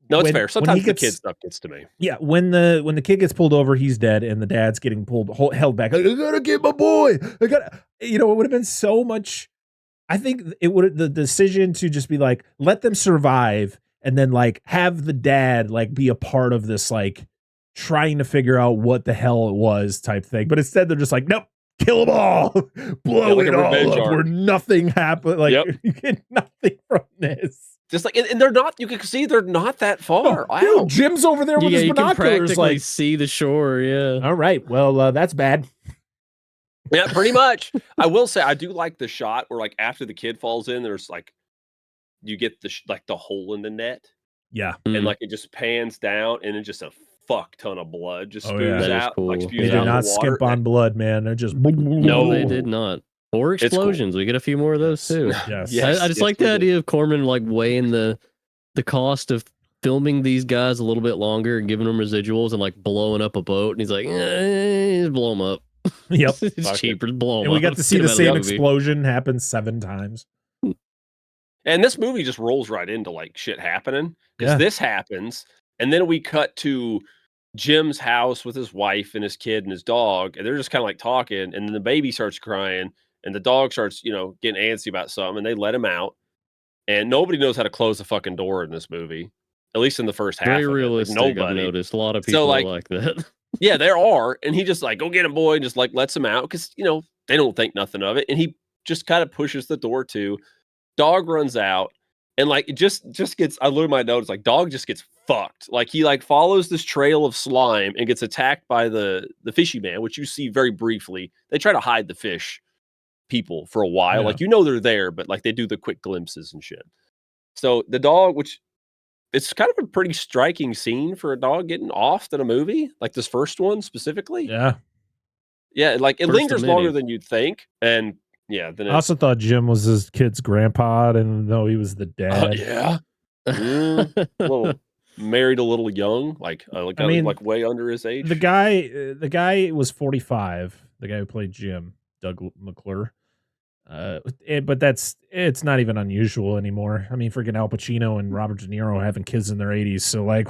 No, it's fair. Sometimes the kid stuff gets to me. Yeah, when the kid gets pulled over, he's dead, and the dad's getting held back. I gotta get my boy. It would have been so much. I think the decision to just be like, let them survive and then like have the dad like be a part of this, like trying to figure out what the hell it was type thing. But instead they're just like, nope, kill them all, blow it all up where nothing happened. Like you get nothing from this. Just like, and they're not, you can see they're not that far. Dude, Jim's over there with his binoculars. You can practically see the shore. Yeah. All right. Well, that's bad. Yeah, pretty much. I will say I do like the shot where like after the kid falls in, there's like you get the hole in the net. Yeah, and like it just pans down and it just a fuck ton of blood just spews out. Cool. Like they did not skimp on blood, man. They're just no, they did not. Or explosions. Cool. We get a few more of those too. Yes. I just like the idea of Corman like weighing the cost of filming these guys a little bit longer and giving them residuals and like blowing up a boat, and he's like, blow them up. Yep, it's cheaper to blow them and we up. got to see the same explosion happen 7 times. And this movie just rolls right into like shit happening because this happens, and then we cut to Jim's house with his wife and his kid and his dog, and they're just kind of like talking, and then the baby starts crying, and the dog starts, getting antsy about something, and they let him out, and nobody knows how to close the fucking door in this movie, at least in the first half. Very realistic. Nobody. I've noticed a lot of people like that. Yeah, there are, and he just like, go get him, boy, and just like lets him out because they don't think nothing of it, and he just kind of pushes the door too. Dog runs out, and like it just gets. I look at my notes, like dog just gets fucked. Like he like follows this trail of slime and gets attacked by the fishy man, which you see very briefly. They try to hide the fish people for a while, like they're there, but like they do the quick glimpses and shit. So the dog, which it's kind of a pretty striking scene for a dog getting offed in a movie, like this first one specifically. Yeah, like it lingers longer than you'd think, and. Yeah. Then I also thought Jim was his kid's grandpa, and though he was the dad. Married a little young, like way under his age. The guy was 45. The guy who played Jim, Doug McClure. But it's not even unusual anymore. I mean, freaking Al Pacino and Robert De Niro having kids in their 80s. So like,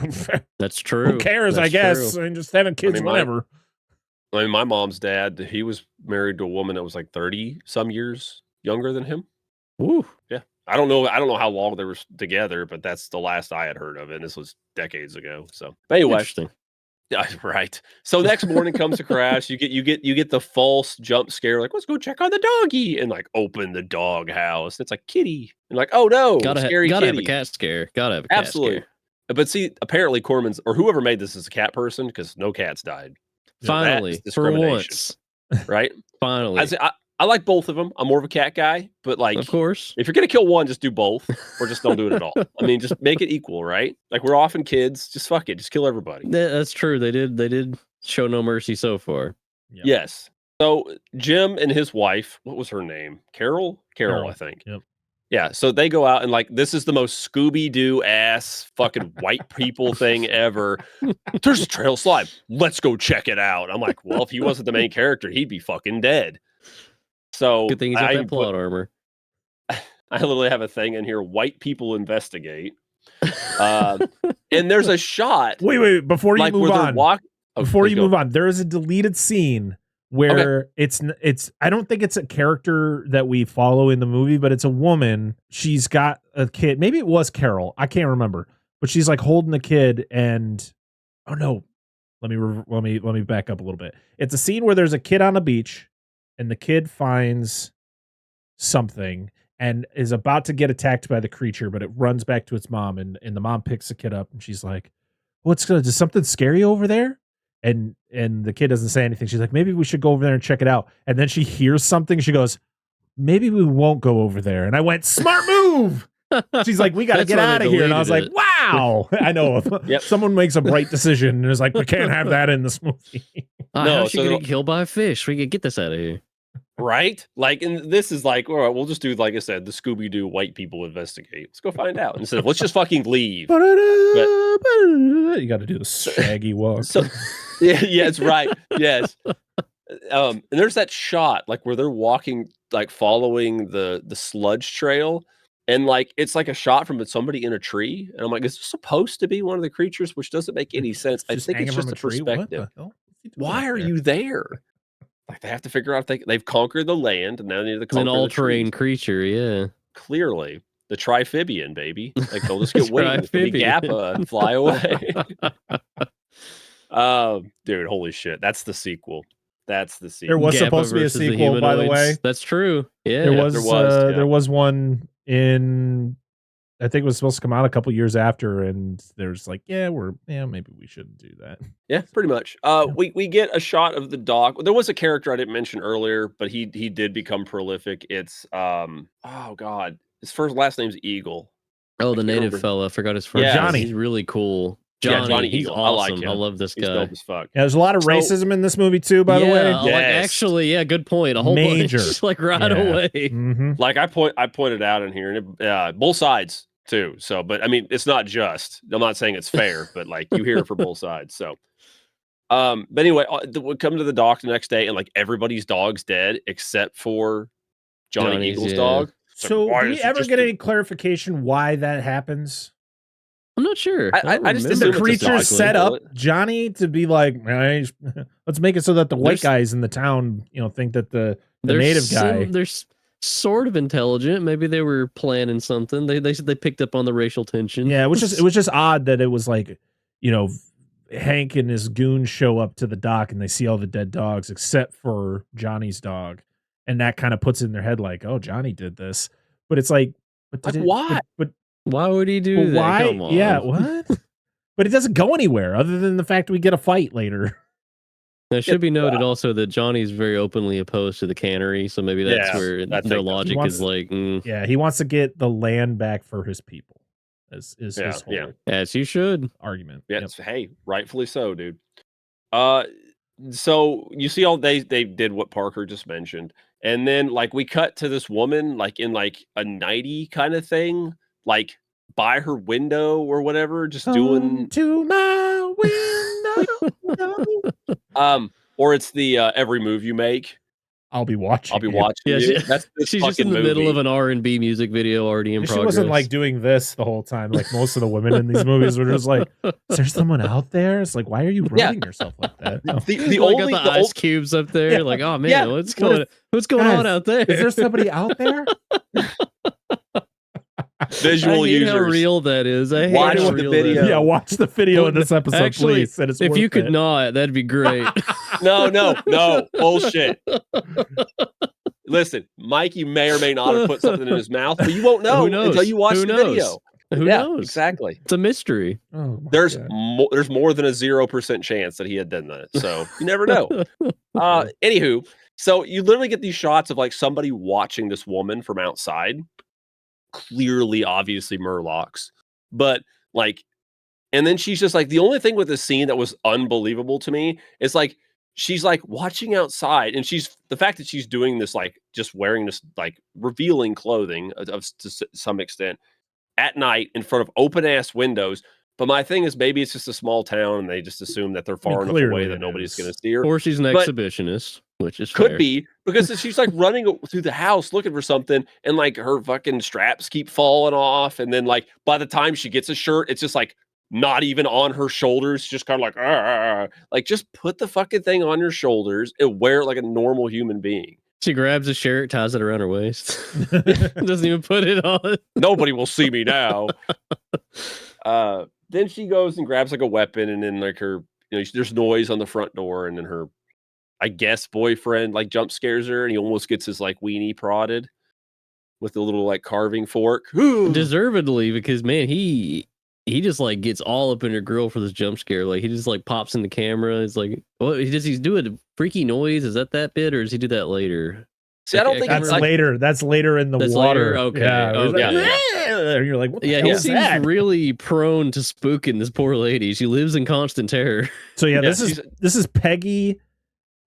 that's true. Who cares? That's I guess. I mean, just having kids, whatever. I mean, my mom's dad, he was married to a woman that was like 30 some years younger than him. Ooh. Yeah. I don't know how long they were together, but that's the last I had heard of it. And this was decades ago. So but anyway. Interesting. Yeah, right. So next morning comes a crash. You get the false jump scare, like, let's go check on the doggy, and like open the dog house. It's like kitty. And like, oh no, scary gotta kitty. have a cat scare. Gotta have a cat scare. But see, apparently Corman's or whoever made this is a cat person because no cats died. Finally, for once. Right? Finally. I like both of them. I'm more of a cat guy, but like, of course, if you're gonna kill one, just do both, or just don't do it at all. I mean, just make it equal, right? Like we're often kids, just fuck it, just kill everybody. That's true. They did show no mercy so far. Yep. Yes. So Jim and his wife, what was her name? Carol, I think. Yep. Yeah. So they go out and like this is the most Scooby-Doo ass fucking white people thing ever. There's a trail of slime. Let's go check it out. I'm like, well, if he wasn't the main character, he'd be fucking dead. So good thing he's got that plot armor. I literally have a thing in here. White people investigate, and there's a shot. Wait! Before you move on, move on, there is a deleted scene where it's. I don't think it's a character that we follow in the movie, but it's a woman. She's got a kid. Maybe it was Carol. I can't remember, but she's like holding the kid, and oh no, let me back up a little bit. It's a scene where there's a kid on a beach. And the kid finds something and is about to get attacked by the creature, but it runs back to its mom, and the mom picks the kid up and she's like, does something scare you over there? And the kid doesn't say anything. She's like, maybe we should go over there and check it out. And then she hears something. She goes, maybe we won't go over there. And I went, smart move. She's like, we got to get out of here. And I was like, wow. I know. Someone makes a bright decision and is like, we can't have that in this movie. How's she gonna get killed by a fish? We could get this out of here. Right? Like, and this is like, all right, we'll just do, like I said, the Scooby-Doo white people investigate. Let's go find out. Instead of, let's just fucking leave. But, you got to do the shaggy walk. So, yeah, it's right. Yes. And there's that shot, like, where they're walking, like, following the sludge trail. And, like, it's like a shot from somebody in a tree. And I'm like, is this supposed to be one of the creatures? Which doesn't make any sense. I think it's just a perspective. Why are you there? Like, they have to figure out they've conquered the land, and now they need to conquer an all-terrain creature, yeah. Clearly. The Trifibian, baby. Like, they'll just get wings, be Gappa, and fly away. Dude, holy shit. That's the sequel. There was supposed to be a sequel, by the way. That's true. Yeah. There was one in... I think it was supposed to come out a couple years after, and there's like, maybe we shouldn't do that. Yeah, pretty much. We get a shot of the dog. There was a character I didn't mention earlier, but he did become prolific. It's oh god, his last name's Eagle. Oh, the native fella. I forgot his first. Yeah, Johnny. He's really cool. Johnny he's Eagle. awesome. I like him. I love this guy. He's dope as fuck. Yeah, there's a lot of racism in this movie too, by the way. Yes. Like, actually, yeah, good point. A whole Major. bunch, just like right away. Mm-hmm. Like I pointed out in here, and both sides too. So, but I mean, it's not just. I'm not saying it's fair, but like you hear it for both sides. So, but anyway, we come to the dock the next day, and like everybody's dog's dead except for Johnny Eagle's dog. So, do we ever get any clarification why that happens? I'm not sure. I just the creatures set up Johnny to be like, let's make it so that the white guys in the town, think that the native guy. They're sort of intelligent. Maybe they were planning something. They said they picked up on the racial tension. Yeah, it was just odd that it was like, Hank and his goons show up to the dock and they see all the dead dogs except for Johnny's dog, and that kind of puts it in their head like, oh, Johnny did this. But it's like, why? But why would he do that? Why? Come on. Yeah, what? But it doesn't go anywhere other than the fact we get a fight later. Now, it should be noted also that Johnny's very openly opposed to the cannery, so maybe that's where their logic is like... Yeah, he wants to get the land back for his people. Is his whole as you should argument. Yeah, hey, rightfully so, dude. So you see they did what Parker just mentioned, and then like we cut to this woman like in like a nightie kind of thing, like by her window or whatever, just doing to my window. Or it's the every move you make. I'll be watching. I'll be watching. Yeah, you. That's this she's just in the middle of an R&B music video already in progress. She wasn't like doing this the whole time. Like most of the women in these movies were just like, "Is there someone out there?" It's like, why are you rubbing yourself like that? No. The only got the ice cubes up there. Yeah. Like, oh man, what's going on out there? Is there somebody out there? Visual I hate users. how real that is. I hate Watch how the real video. that is. Yeah, watch the video in this episode, Actually, please. And it's if you worth could it. not, that'd be great. No, bullshit. Listen, Mikey may or may not have put something in his mouth, but you won't know until you watch the video. Who knows? Exactly. It's a mystery. Oh my There's God. there's more than a 0% chance that he had done that. So you never know. Anywho, so you literally get these shots of like somebody watching this woman from outside. Clearly, obviously Murlocs. But like, and then she's just like, the only thing with this scene that was unbelievable to me is like, she's like watching outside, and the fact that she's doing this, like just wearing this like revealing clothing to some extent at night in front of open ass windows. But my thing is, maybe it's just a small town and they just assume that they're far enough away that nobody's going to see her. Or she's an exhibitionist, which is could fair. be, because she's like running through the house looking for something, and like her fucking straps keep falling off, and then like by the time she gets a shirt, it's just like not even on her shoulders, just kind of like just put the fucking thing on your shoulders and wear it like a normal human being. She grabs a shirt, ties it around her waist, doesn't even put it on. Nobody will see me now. Then she goes and grabs like a weapon, and then like her, there's noise on the front door, and then her, I guess, boyfriend like jump scares her, and he almost gets his like weenie prodded with a little like carving fork. Deservedly, because man, he just like gets all up in her grill for this jump scare. Like he just like pops in the camera. It's like, what does he do? A freaky noise? Is that bit, or does he do that later? See, I don't think that's it's later. That's later in the water. Later? Okay. Yeah. Okay. And you're like, what the hell he is seems that? really prone to spooking this poor lady. She lives in constant terror. So yeah, this is Peggy,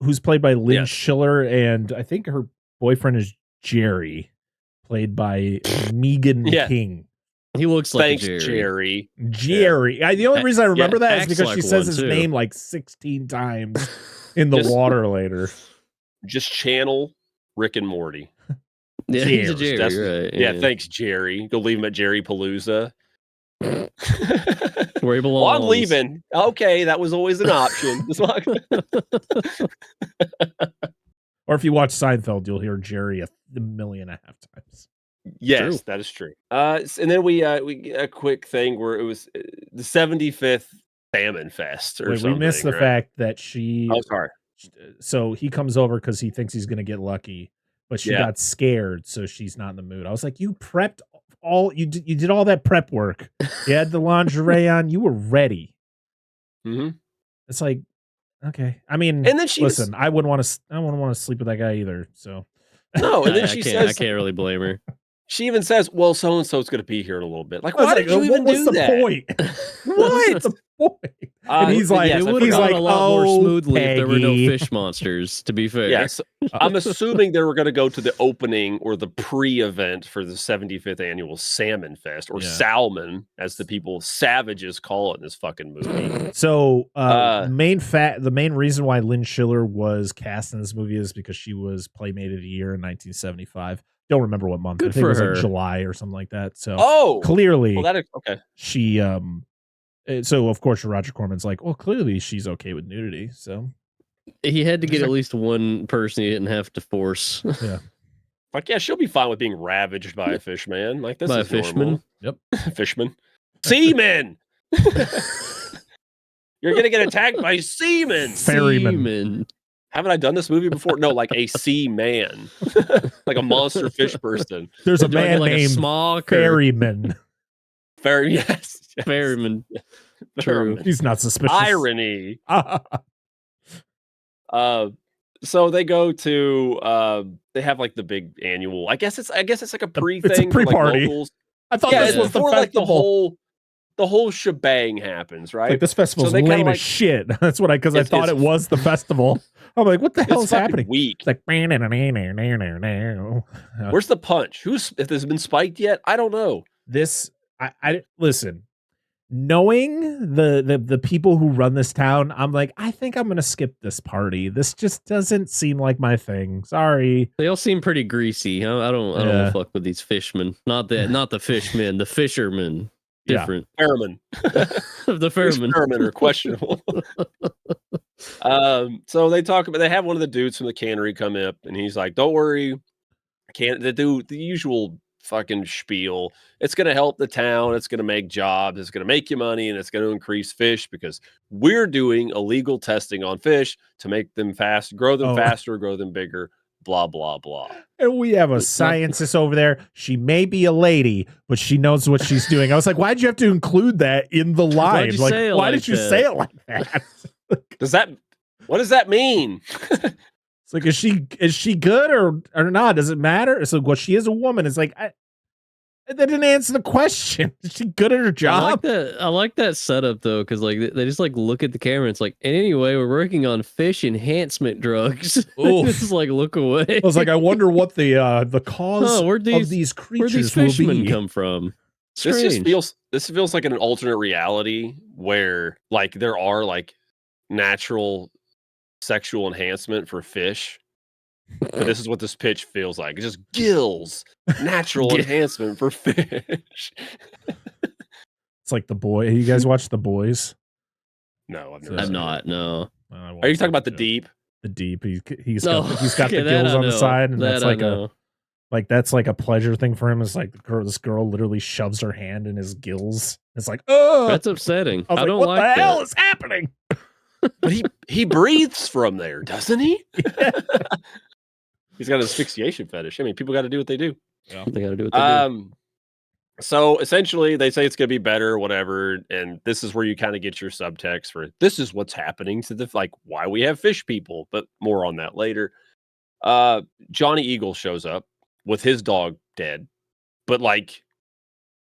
who's played by Lynn Schiller, and I think her boyfriend is Jerry, played by Megan King. He looks like Jerry. The only reason I remember that is because like she says his name like 16 times in the water later. Just channel Rick and Morty. Yeah, he's a Jerry, right? Yeah, thanks, Jerry. Go leave him at Jerry Palooza. Where he belongs. Well, I'm leaving. Okay, that was always an option. Or if you watch Seinfeld, you'll hear Jerry a million and a half times. Yes, True. that is true. And then we a quick thing where it was the 75th Salmon Fest or something. We missed the fact that she. Oh, sorry. So he comes over because he thinks he's going to get lucky, but she got scared, so she's not in the mood. I was like, you prepped you did all that prep work. You had the lingerie on. You were ready. Mm-hmm. It's like, okay. I mean, and then listen. I wouldn't want to sleep with that guy either. So no. And then she says, I can't really blame her. She even says, "Well, so and so is going to be here in a little bit." Like, why did you even do that? Point? What's the point? And he's like, it would have gone a lot more smoothly if there were no fish monsters. To be fair, yes. I'm assuming they were going to go to the opening or the pre-event for the 75th annual Salmon Fest, or Salmon, as the people savages call it in this fucking movie. So, the main reason why Lynn Schiller was cast in this movie is because she was Playmate of the Year in 1975. Don't remember what month. Good I think for it was her. like July or something like that. So, clearly, okay. She so of course Roger Corman's like, well, clearly she's okay with nudity. So he had to get at least one person he didn't have to force. Yeah. Like, yeah, she'll be fine with being ravaged by a fish, man. Like, this by is a fishman. Normal. Yep. Fishman. Seamen. You're gonna get attacked by seamen. Ferryman. Haven't I done this movie before? No, like a sea man. Like a monster fish person. There's a man named Ferryman. Yes. Ferryman. True. He's not suspicious. Irony. So they go to they have like the big annual. I guess it's like a pre-thing. It's a pre-party. For, like, I thought this was the festival. Like the whole shebang happens, right? Like, this festival's lame as shit. That's what I thought it was the festival. I'm like, what the hell is happening? Weak. It's like, where's the punch? If this has been spiked yet? I don't know. I listen. knowing the people who run this town, I'm like, I think I'm gonna skip this party. This just doesn't seem like my thing. Sorry. They all seem pretty greasy. I don't want to fuck with these fishmen. Not the fishmen, the fishermen. Different. Fairmen. The fairmen. Fairmen are questionable. So they talk about, they have one of the dudes from the cannery come up, and he's like, don't worry, they do the usual fucking spiel. It's going to help the town. It's going to make jobs. It's going to make you money, and it's going to increase fish because we're doing illegal testing on fish to make them grow them faster, grow them bigger, blah, blah, blah. And we have a scientist over there. She may be a lady, but she knows what she's doing. I was like, why'd you have to include that in the line? Why did you say it like that? What does that mean? It's like, is she good or not? Does it matter? It's like, well, she is a woman. It's like, that didn't answer the question. Is she good at her job? I like that setup though, because like they just like look at the camera. It's like, and anyway, we're working on fish enhancement drugs. Just like look away. I was like, I wonder what the cause of these creatures these fishermen come from. Strange. This feels like an alternate reality where like there are like natural sexual enhancement for fish. But this is what this pitch feels like. It's just gills, natural enhancement for fish. It's like The Boy. You guys watch The Boys? No, I've not. No. Are you talking about The Deep? The Deep. He's got the gills on the side, and that's like a pleasure thing for him. It's like this girl literally shoves her hand in his gills. It's like, oh, that's upsetting. I don't what like the that. hell is happening? But he breathes from there, doesn't he? Yeah. He's got an asphyxiation fetish. I mean, people got to do what they do. Yeah. They got to do what they do. So essentially, they say it's going to be better, whatever. And this is where you kind of get your subtext for this is what's happening to why we have fish people. But more on that later. Johnny Eagle shows up with his dog dead, but like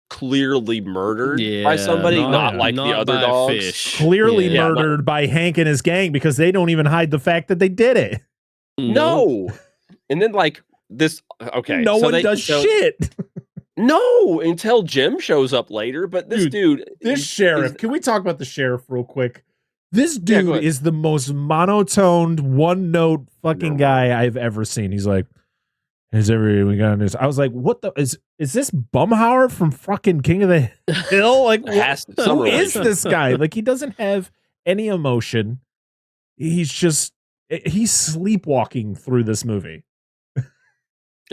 clearly murdered by somebody, not the other dogs. Fish. Clearly murdered by Hank and his gang because they don't even hide the fact that they did it. No. And then like this, okay. No one does shit. No, until Jim shows up later. But this sheriff, can we talk about the sheriff real quick? This dude is the most monotoned, one-note fucking guy I've ever seen. He's like, we got this. I was like, what the is this Bumhauer from fucking King of the Hill? Like, who is this guy? Like, he doesn't have any emotion. He's sleepwalking through this movie.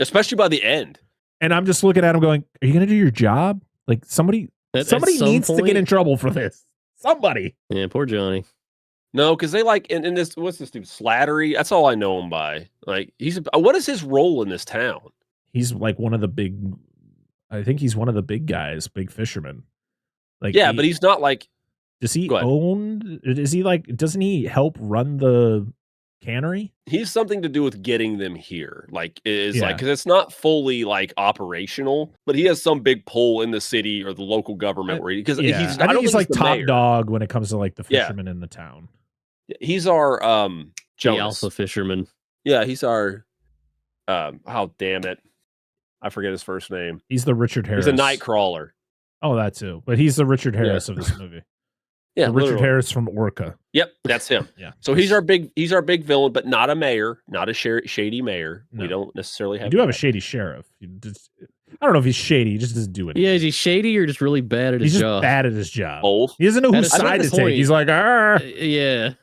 Especially by the end. And I'm just looking at him going, are you going to do your job? Like, somebody needs to get in trouble for this. Somebody. Yeah, poor Johnny. No, because they like in this. What's this dude? Slattery. That's all I know him by. Like what is his role in this town? He's like one of the big. I think he's one of the big guys, big fishermen. Like but he's not like. Does he own? Is he like? Doesn't he help run the cannery? He's something to do with getting them here. Like because it's not fully like operational, but he has some big pull in the city or the local government where I think he's like top mayor. Dog when it comes to like the fishermen in the town. He's our the alpha fisherman. Yeah, he's our oh damn it. I forget his first name. He's the Richard Harris. He's a night crawler. Oh, that too. But he's the Richard Harris of this movie. Yeah, Richard Harris from Orca. Yep, that's him. Yeah. So he's our big villain, but not a mayor, not a shady mayor. No. We don't necessarily have. We do have a shady sheriff. I don't know if he's shady. He just doesn't do it. Yeah, is he shady or just really bad at his job? He's just bad at his job. Both. He doesn't know whose side to take. He's like, yeah.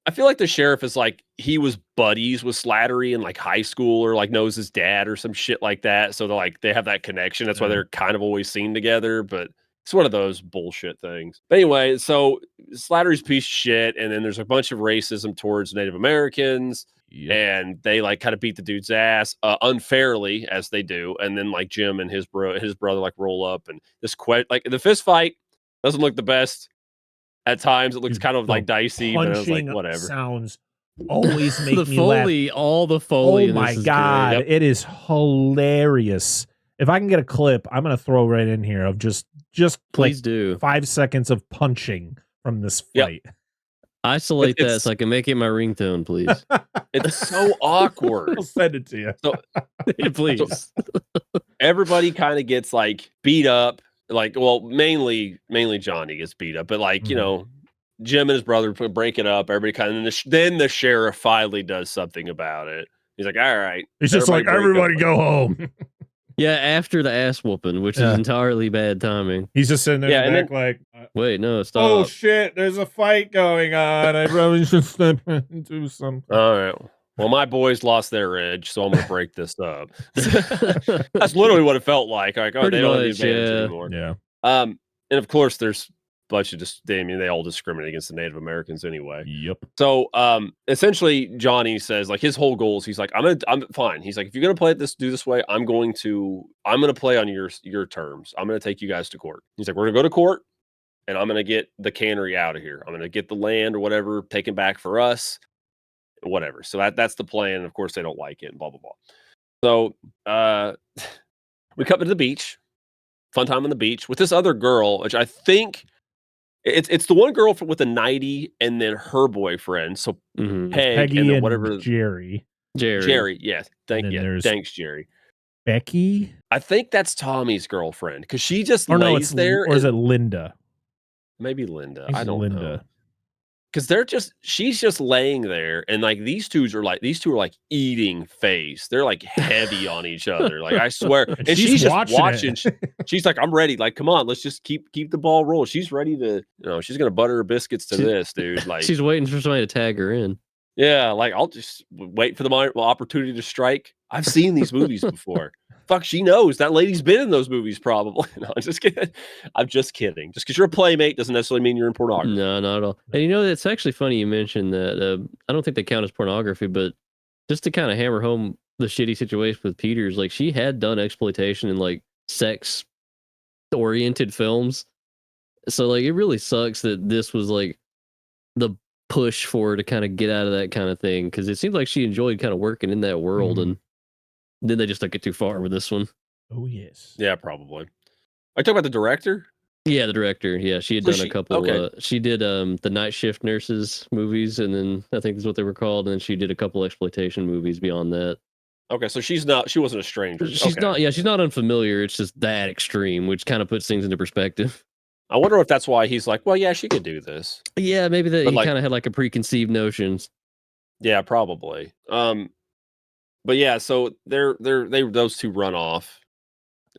I feel like the sheriff is like he was buddies with Slattery in like high school or like knows his dad or some shit like that. So they have that connection. That's why they're kind of always seen together. But it's one of those bullshit things. But anyway, so Slattery's a piece of shit, and then there's a bunch of racism towards Native Americans, and they like kind of beat the dude's ass unfairly, as they do. And then like Jim and his brother like roll up, and like the fist fight doesn't look the best at times. It looks kind of like dicey, but I was like, whatever. Sounds always make the me Foley, laugh. All the Foley. Oh my god, yep. It is hilarious. If I can get a clip, I'm gonna throw right in here of just please like do 5 seconds of punching from this fight. Yep. Isolate that so I can make it my ringtone, please. It's so awkward. I'll send it to you. So, please. So everybody kind of gets like beat up. like, well, mainly Johnny gets beat up, but like, you know, Jim and his brother break it up. Everybody kind of, then the sheriff finally does something about it. He's like, all right. He's just like, everybody go home. Yeah, after the ass whooping, which is entirely bad timing. He's just sitting there in the back like, wait, no, stop. Oh shit, there's a fight going on. I probably should step in and do something. All right. Well, my boys lost their edge, so I'm going to break this up. That's literally what it felt like. Like, oh, they don't have the advantage anymore. Yeah. And of course, there's a bunch of they all discriminate against the Native Americans anyway. Yep. So, essentially, Johnny says like his whole goal is he's like, I'm fine. He's like, if you're going to play it do this way, I'm going to play on your terms. I'm going to take you guys to court. He's like, we're going to go to court, and I'm going to get the cannery out of here. I'm going to get the land or whatever taken back for us. Whatever. So that's the plan. And of course, they don't like it and blah, blah, blah. So we come to the beach. Fun time on the beach with this other girl, which I think it's the one girl with a 90 and then her boyfriend. So Peggy and whatever. Jerry. Yes. Thanks, Jerry. Becky? I think that's Tommy's girlfriend because she just lays there. Or is it Linda? Maybe Linda. I don't know. Because she's just laying there, and like these two are like eating face. They're like heavy on each other. Like I swear, and she's just watching. She's like, I'm ready. Like, come on, let's just keep the ball rolling. She's ready to, she's gonna butter her biscuits to this, dude. Like she's waiting for somebody to tag her in. Yeah, like I'll just wait for the opportunity to strike. I've seen these movies before. Fuck, she knows that lady's been in those movies probably. No, I'm just kidding. Just because you're a playmate doesn't necessarily mean you're in pornography. No, not at all. And it's actually funny you mentioned that. I don't think they count as pornography, but just to kind of hammer home the shitty situation with Peters, like she had done exploitation in like sex oriented films. So like it really sucks that this was like the push for her to kind of get out of that kind of thing, because it seems like she enjoyed kind of working in that world, and then they just took it too far with this one. Oh yes. Yeah, probably. Are you talking about the director? Yeah, the director. Yeah, she had done a couple. Okay. She did the Night Shift Nurses movies, and then I think is what they were called, and then she did a couple exploitation movies beyond that. Okay, so she wasn't a stranger. She's not. Yeah, she's not unfamiliar. It's just that extreme, which kind of puts things into perspective. I wonder if that's why he's like, well, yeah, she could do this. Yeah, maybe he kind of had like a preconceived notions. Yeah, probably. But yeah, so those two run off,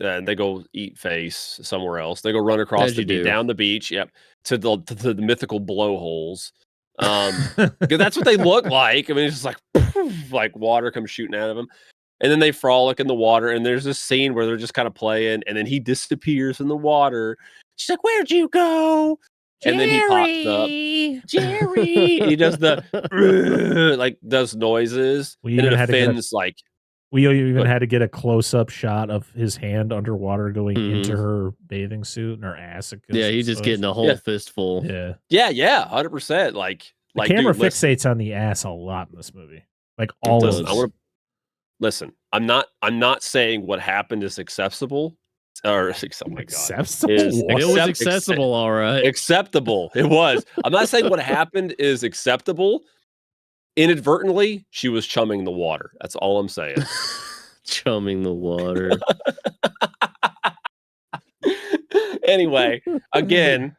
and they go eat face somewhere else. They go run across down the beach. Yep, to the mythical blowholes. Because that's what they look like. I mean, it's just like water comes shooting out of them. And then they frolic in the water, and there's this scene where they're just kind of playing, and then he disappears in the water. She's like, "Where'd you go?" And then he pops up. Jerry! He does the does noises. We even had to get a close-up shot of his hand underwater going into her bathing suit and her ass. Yeah, he's just getting a whole fistful. Yeah, 100%. Like the camera fixates on the ass a lot in this movie. Like all of it. Listen, I'm not saying what happened is acceptable. Or oh my acceptable? God. It was accessible, all right. Acceptable. It was. I'm not saying what happened is acceptable. Inadvertently, she was chumming the water. That's all I'm saying. Chumming the water. Anyway, again,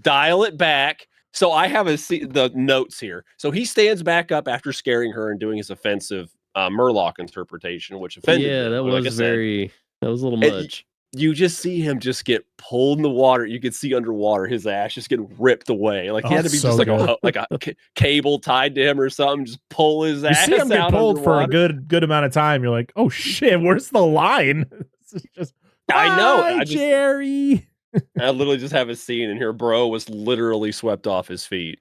dial it back. So I have the notes here. So he stands back up after scaring her and doing his offensive Murloc interpretation, which offended me. That was that was a little much. You just see him just get pulled in the water. You can see underwater his ass just getting ripped away. Like he had to be just like a cable tied to him or something. Just pull his ass. You see him get pulled underwater. for a good amount of time. You're like, oh shit, where's the line? This is just I know, Jerry. I literally just have a scene in here. Bro was literally swept off his feet.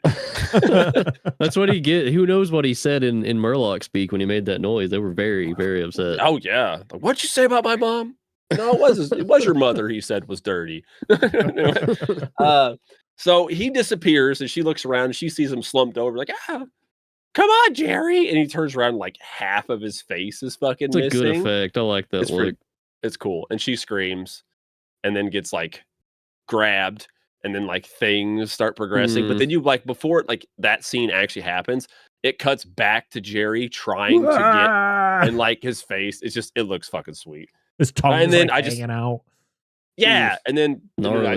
That's what he get. Who knows what he said in Murloc speak when he made that noise? They were very, very upset. Oh yeah. Like, what'd you say about my mom? No, it was your mother. He said was dirty. So he disappears, and she looks around, and she sees him slumped over, like, come on, Jerry. And he turns around, like half of his face is fucking missing. It's a good effect. I like that look. It's cool. And she screams, and then gets like grabbed, and then like things start progressing. But then you before that scene actually happens, it cuts back to Jerry trying to get, and like his face, it looks fucking sweet. His tongue is hanging out. Yeah, and then gnarly.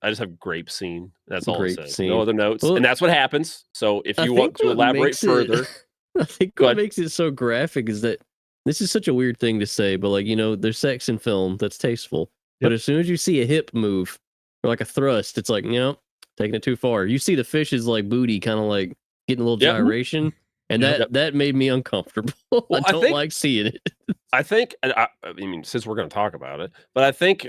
I just have grape scene. That's all Grape it says. scene. No other notes. Well, and that's what happens. So if I you think want to what elaborate makes further. I think Go what ahead. makes it so graphic is that this is such a weird thing to say, but like, there's sex in film that's tasteful. But as soon as you see a hip move or like a thrust, it's like, taking it too far. You see the fish's like booty kind of like getting a little gyration, and that made me uncomfortable. Well, I don't like seeing it. I think, I mean, since we're going to talk about it, but I think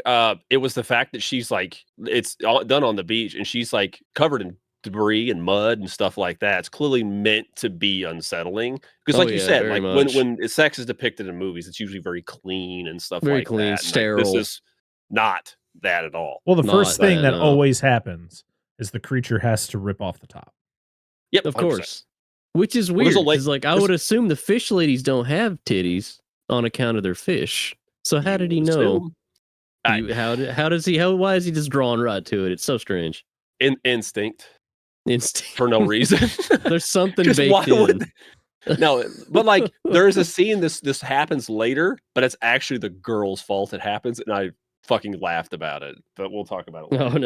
it was the fact that she's like, it's all done on the beach and she's like covered in debris and mud and stuff like that. It's clearly meant to be unsettling because, like you said, like when sex is depicted in movies, it's usually very clean and stuff very like clean, that. sterile. Like, this is not that at all. Well, the first thing that always happens is the creature has to rip off the top. Yep, of 100%. Which is weird because, like, I would assume the fish ladies don't have titties on account of their fish. So how did he know? Why is he just drawn right to it? It's so strange. Instinct for no no reason. There's something baked in. No, but like there is a scene this happens later, but it's actually the girl's fault it happens, and I fucking laughed about it. But we'll talk about it later. Oh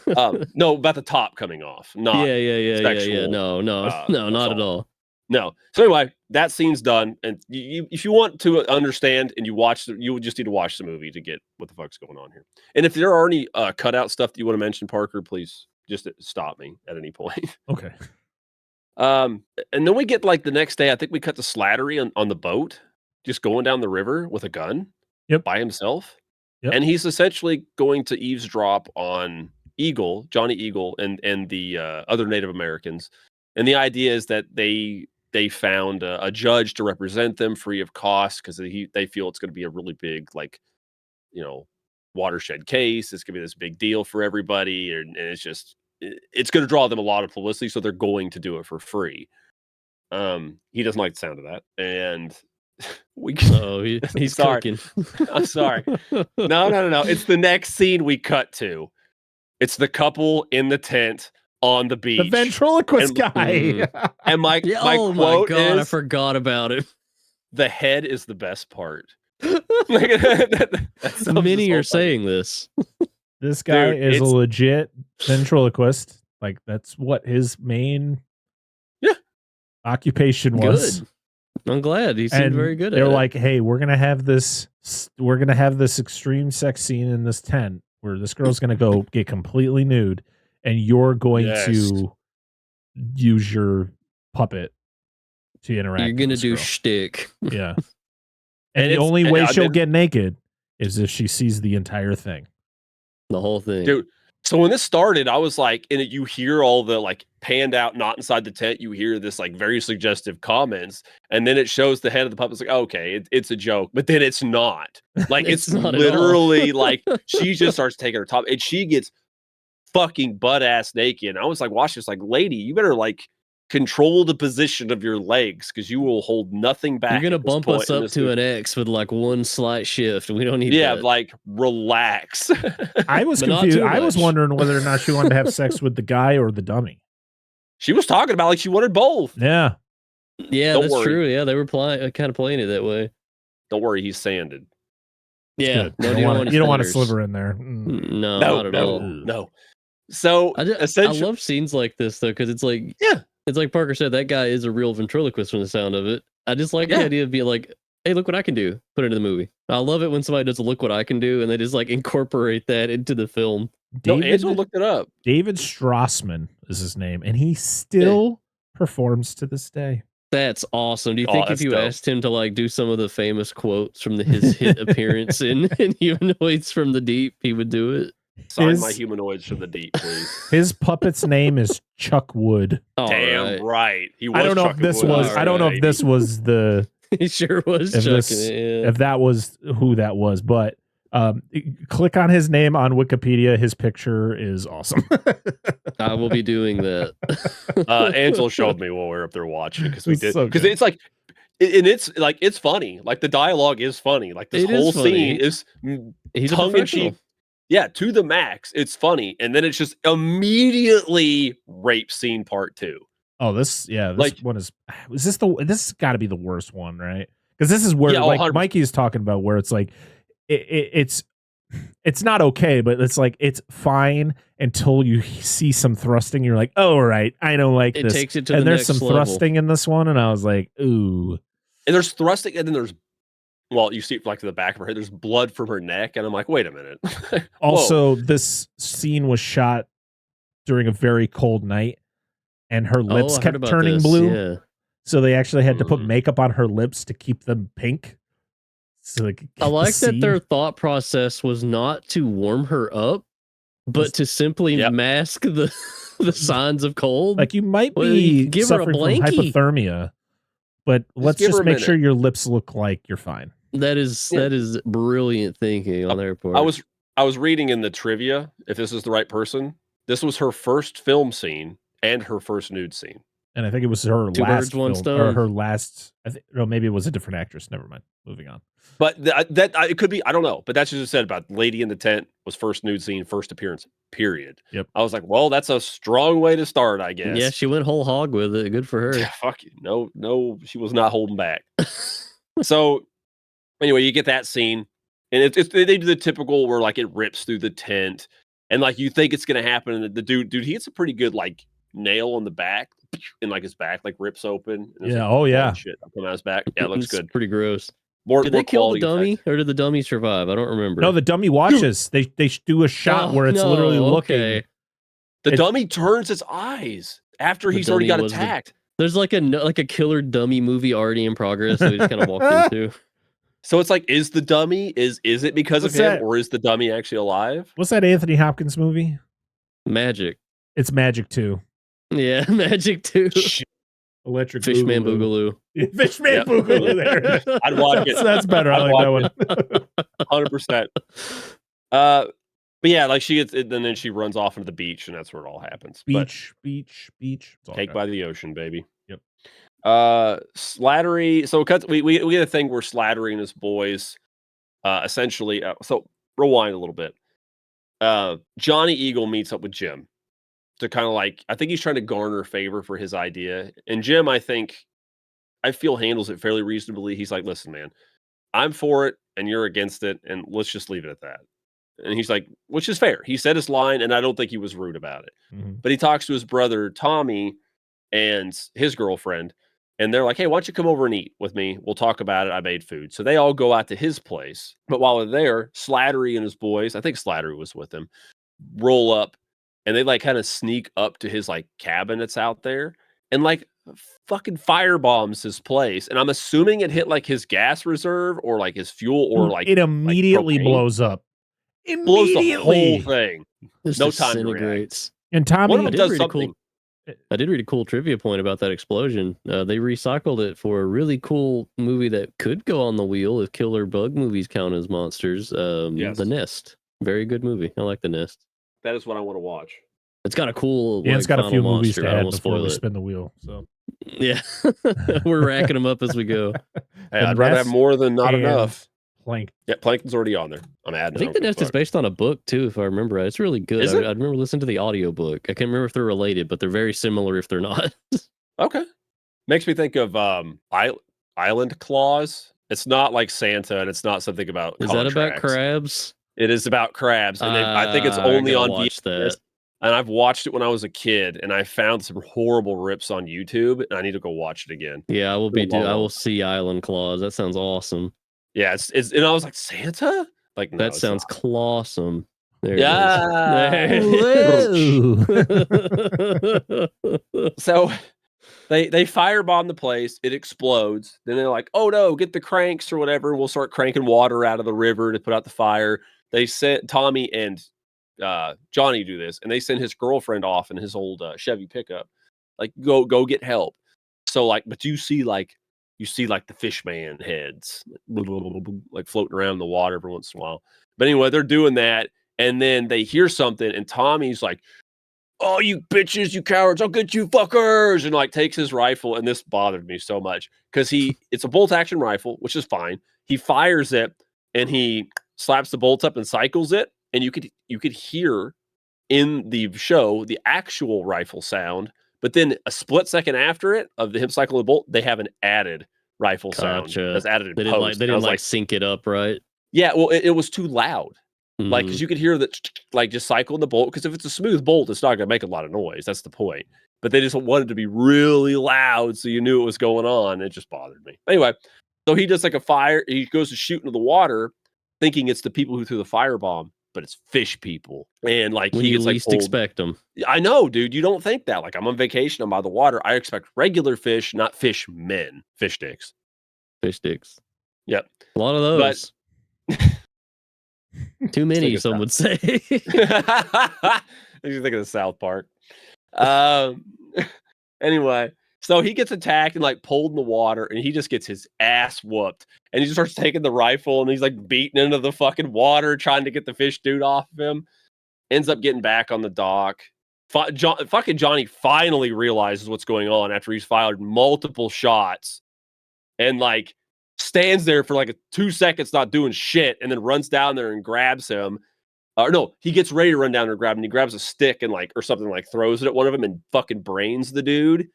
no. No, about the top coming off. Not sexual, No, not at all. No. So anyway, that scene's done, and if you want to understand and you would just need to watch the movie to get what the fuck's going on here. And if there are any cutout stuff that you want to mention, Parker, please just stop me at any point. Okay. And then we get like the next day, I think we cut to Slattery on the boat, just going down the river with a gun by himself. Yep. And he's essentially going to eavesdrop on Johnny Eagle, and the other Native Americans. And the idea is that they found a judge to represent them free of cost because they feel it's going to be a really big, like, watershed case. It's going to be this big deal for everybody. And it's going to draw them a lot of publicity. So they're going to do it for free. He doesn't like the sound of that. And he's sorry. Cooking. I'm sorry. No. It's the next scene we cut to. It's the couple in the tent on the beach. The ventriloquist guy. And my oh quote my God, is, I forgot about it. The head is the best part. Many are saying this. This guy is a legit ventriloquist. Like, that's what his main occupation was. Good. I'm glad he seemed very good at it. They're like, hey, we're gonna have this extreme sex scene in this tent where this girl's gonna go get completely nude, and you're going to use your puppet to interact. You're gonna with this do girl. shtick. Yeah. And the only way she'll get naked is if she sees the entire thing. The whole thing. Dude, so when this started, I was like, and you hear all the like panned out, not inside the tent, you hear this like very suggestive comments, and then it shows the head of the puppet. It's like, okay, it's a joke, but then it's not. Like, it's not literally like she just starts taking her top, and she gets fucking butt ass naked. And I was like, watch this, like, lady, you better like control the position of your legs because you will hold nothing back. You're gonna bump us up to an X with like one slight shift. We don't need that. Like, relax. I was confused. I was wondering whether or not she wanted to have sex with the guy or the dummy. She was talking about like she wanted both. Yeah. Yeah, that's true. Yeah, they were kind of playing it that way. Don't worry, he's sanded. Yeah, no, you don't want to sliver in there. No, not at all. No. So I love scenes like this though, because it's like, it's like Parker said, that guy is a real ventriloquist from the sound of it. I just like the idea of being like, hey, look what I can do. Put it in the movie. I love it when somebody does a look what I can do, and they just like incorporate that into the film. Angela looked it up. David Strassman is his name, and he still performs to this day. That's awesome. Do you think if you asked him to like do some of the famous quotes from his hit appearance in Humanoids from the Deep, he would do it? Sign my Humanoids from the Deep, please. His puppet's name is Chuck Wood. Damn right. He was. I don't know if this was. I don't know if this was the. He sure was. If that was who that was, but click on his name on Wikipedia. His picture is awesome. I will be doing that. Angela showed me while we were up there watching because we did because it's like. And it's like, it's funny. Like, the dialogue is funny. Like, this whole scene is tongue in cheek. Yeah, to the max. It's funny. And then it's just immediately rape scene part 2. Oh, this one is this has got to be the worst one, right? Because this is where like 100%. Mikey is talking about, where it's like it's it's not okay, but it's like it's fine until you see some thrusting. You're like, oh, right, I don't like It this. takes it to and the there's next some level. thrusting in this one, and I was like, ooh. And there's thrusting, and then there's, well, you see like the back of her head, there's blood from her neck, and I'm like, wait a minute. Also, this scene was shot during a very cold night, and her lips kept turning blue. Yeah. So they actually had to put makeup on her lips to keep them pink. So I like that their thought process was not to warm her up, but to simply mask the signs of cold. Like, you might be suffering from hypothermia, but let's just make sure your lips look like you're fine. That is brilliant thinking on their part. I was reading in the trivia, if this is the right person, this was her first film scene and her first nude scene. And I think it was her last film, or her last. Maybe it was a different actress. Never mind. Moving on. But it could be. I don't know. But that's just said about Lady in the Tent was first nude scene, first appearance. Period. Yep. I was like, well, that's a strong way to start, I guess. Yeah, she went whole hog with it. Good for her. Yeah, fuck you. No, she was not holding back. So anyway, you get that scene, and they do the typical where like it rips through the tent, and like you think it's gonna happen, and the dude, he gets a pretty good like nail on the back, and like his back like rips open. And yeah. like, oh yeah. Shit, I'll come out his back. Yeah, it looks good. Pretty gross. Did they kill the dummy, or did the dummy survive? I don't remember. No, the dummy watches. they do a shot where it's literally looking. The dummy turns its eyes after he's already got attacked. There's like a killer dummy movie already in progress that we just kind of walked into. So it's like, is the dummy is it because of him, or is the dummy actually alive? What's that Anthony Hopkins movie? Magic. It's Magic 2. Yeah, Magic 2. Electric Fishman Boogaloo. Fishman Boogaloo there. I'd watch it. That's better. I like that one. 100%. But yeah, like she gets it, and then she runs off into the beach, and that's where it all happens. Beach. Cake by the ocean, baby. Yep. Slattery. So we get a thing where Slattery and his boys, essentially. So rewind a little bit. Johnny Eagle meets up with Jim to kind of like, I think he's trying to garner favor for his idea, and Jim, I feel handles it fairly reasonably. He's like, listen, man, I'm for it, and you're against it, and let's just leave it at that. And he's like, which is fair. He said his line, and I don't think he was rude about it. Mm-hmm. But he talks to his brother, Tommy, and his girlfriend, and they're like, hey, why don't you come over and eat with me? We'll talk about it. I made food. So they all go out to his place. But while they're there, Slattery and his boys, I think Slattery was with him, roll up, and they like kind of sneak up to his like cabin that's out there, and like fucking firebombs his place. And I'm assuming it hit like his gas reserve or like his fuel, or like it immediately blows up. Blows the whole thing. No time to react. And Tommy does something. I did read a cool trivia point about that explosion. They recycled it for a really cool movie that could go on the wheel if killer bug movies count as monsters. Yes. The Nest. Very good movie. I like The Nest. That is what I want to watch. It's got a cool. Yeah, it's got a few movies to add before spoil we it. spin the wheel. So yeah, we're racking them up as we go. Hey, I'd rather have more than not enough. Plankton. Yeah, Plankton's already on there. I'm adding. I think The Nest is based on a book too, if I remember right. It's really good. Is it? I remember listening to the audiobook. I can't remember if they're related, but they're very similar if they're not. Okay. Makes me think of Island Claws. It's not like Santa, and it's not something about. Is that about crabs? It is about crabs, and I think it's only on VHS. That. And I've watched it when I was a kid, and I found some horrible rips on YouTube, and I need to go watch it again. Yeah, I will see Island Claws. That sounds awesome. Yeah, it's and I was like, Santa? Like, no, that sounds clawsome. There yeah. So they firebomb the place, it explodes. Then they're like, oh no, get the cranks or whatever. We'll start cranking water out of the river to put out the fire. They sent Tommy and Johnny do this, and they send his girlfriend off in his old Chevy pickup. Like, go get help. So like, but you see like the fishman heads like floating around in the water every once in a while. But anyway, they're doing that, and then they hear something, and Tommy's like, oh, you bitches, you cowards, I'll get you fuckers, and like takes his rifle. And this bothered me so much because it's a bolt action rifle, which is fine. He fires it, and he slaps the bolts up and cycles it, and you could hear in the show the actual rifle sound. But then a split second after it, of the hip cycle of the bolt, they have an added rifle sound that's added in post. They didn't sync it up, right? Yeah, well, it was too loud. Like, because you could hear that, like, just cycling the bolt. Because if it's a smooth bolt, it's not going to make a lot of noise. That's the point. But they just wanted to be really loud, so you knew what was going on. It just bothered me. Anyway, so he does like a fire. He goes to shoot into the water, thinking it's the people who threw the firebomb, but it's fish people. And like when he you gets least like expect them. I know, dude. You don't think that. Like, I'm on vacation. I'm by the water. I expect regular fish, not fish men. Fish sticks. Fish sticks. Yep. A lot of those. Too many, some would say. You think of the South Park. Anyway, so he gets attacked and like pulled in the water, and he just gets his ass whooped. And he just starts taking the rifle, and he's like beating into the fucking water, trying to get the fish dude off of him. Ends up getting back on the dock. Fucking Johnny finally realizes what's going on after he's fired multiple shots, and like stands there for like 2 seconds not doing shit, and then runs down there and grabs him. Or no, he gets ready to run down there and grab him. And he grabs a stick and like, or something, like throws it at one of them and fucking brains the dude.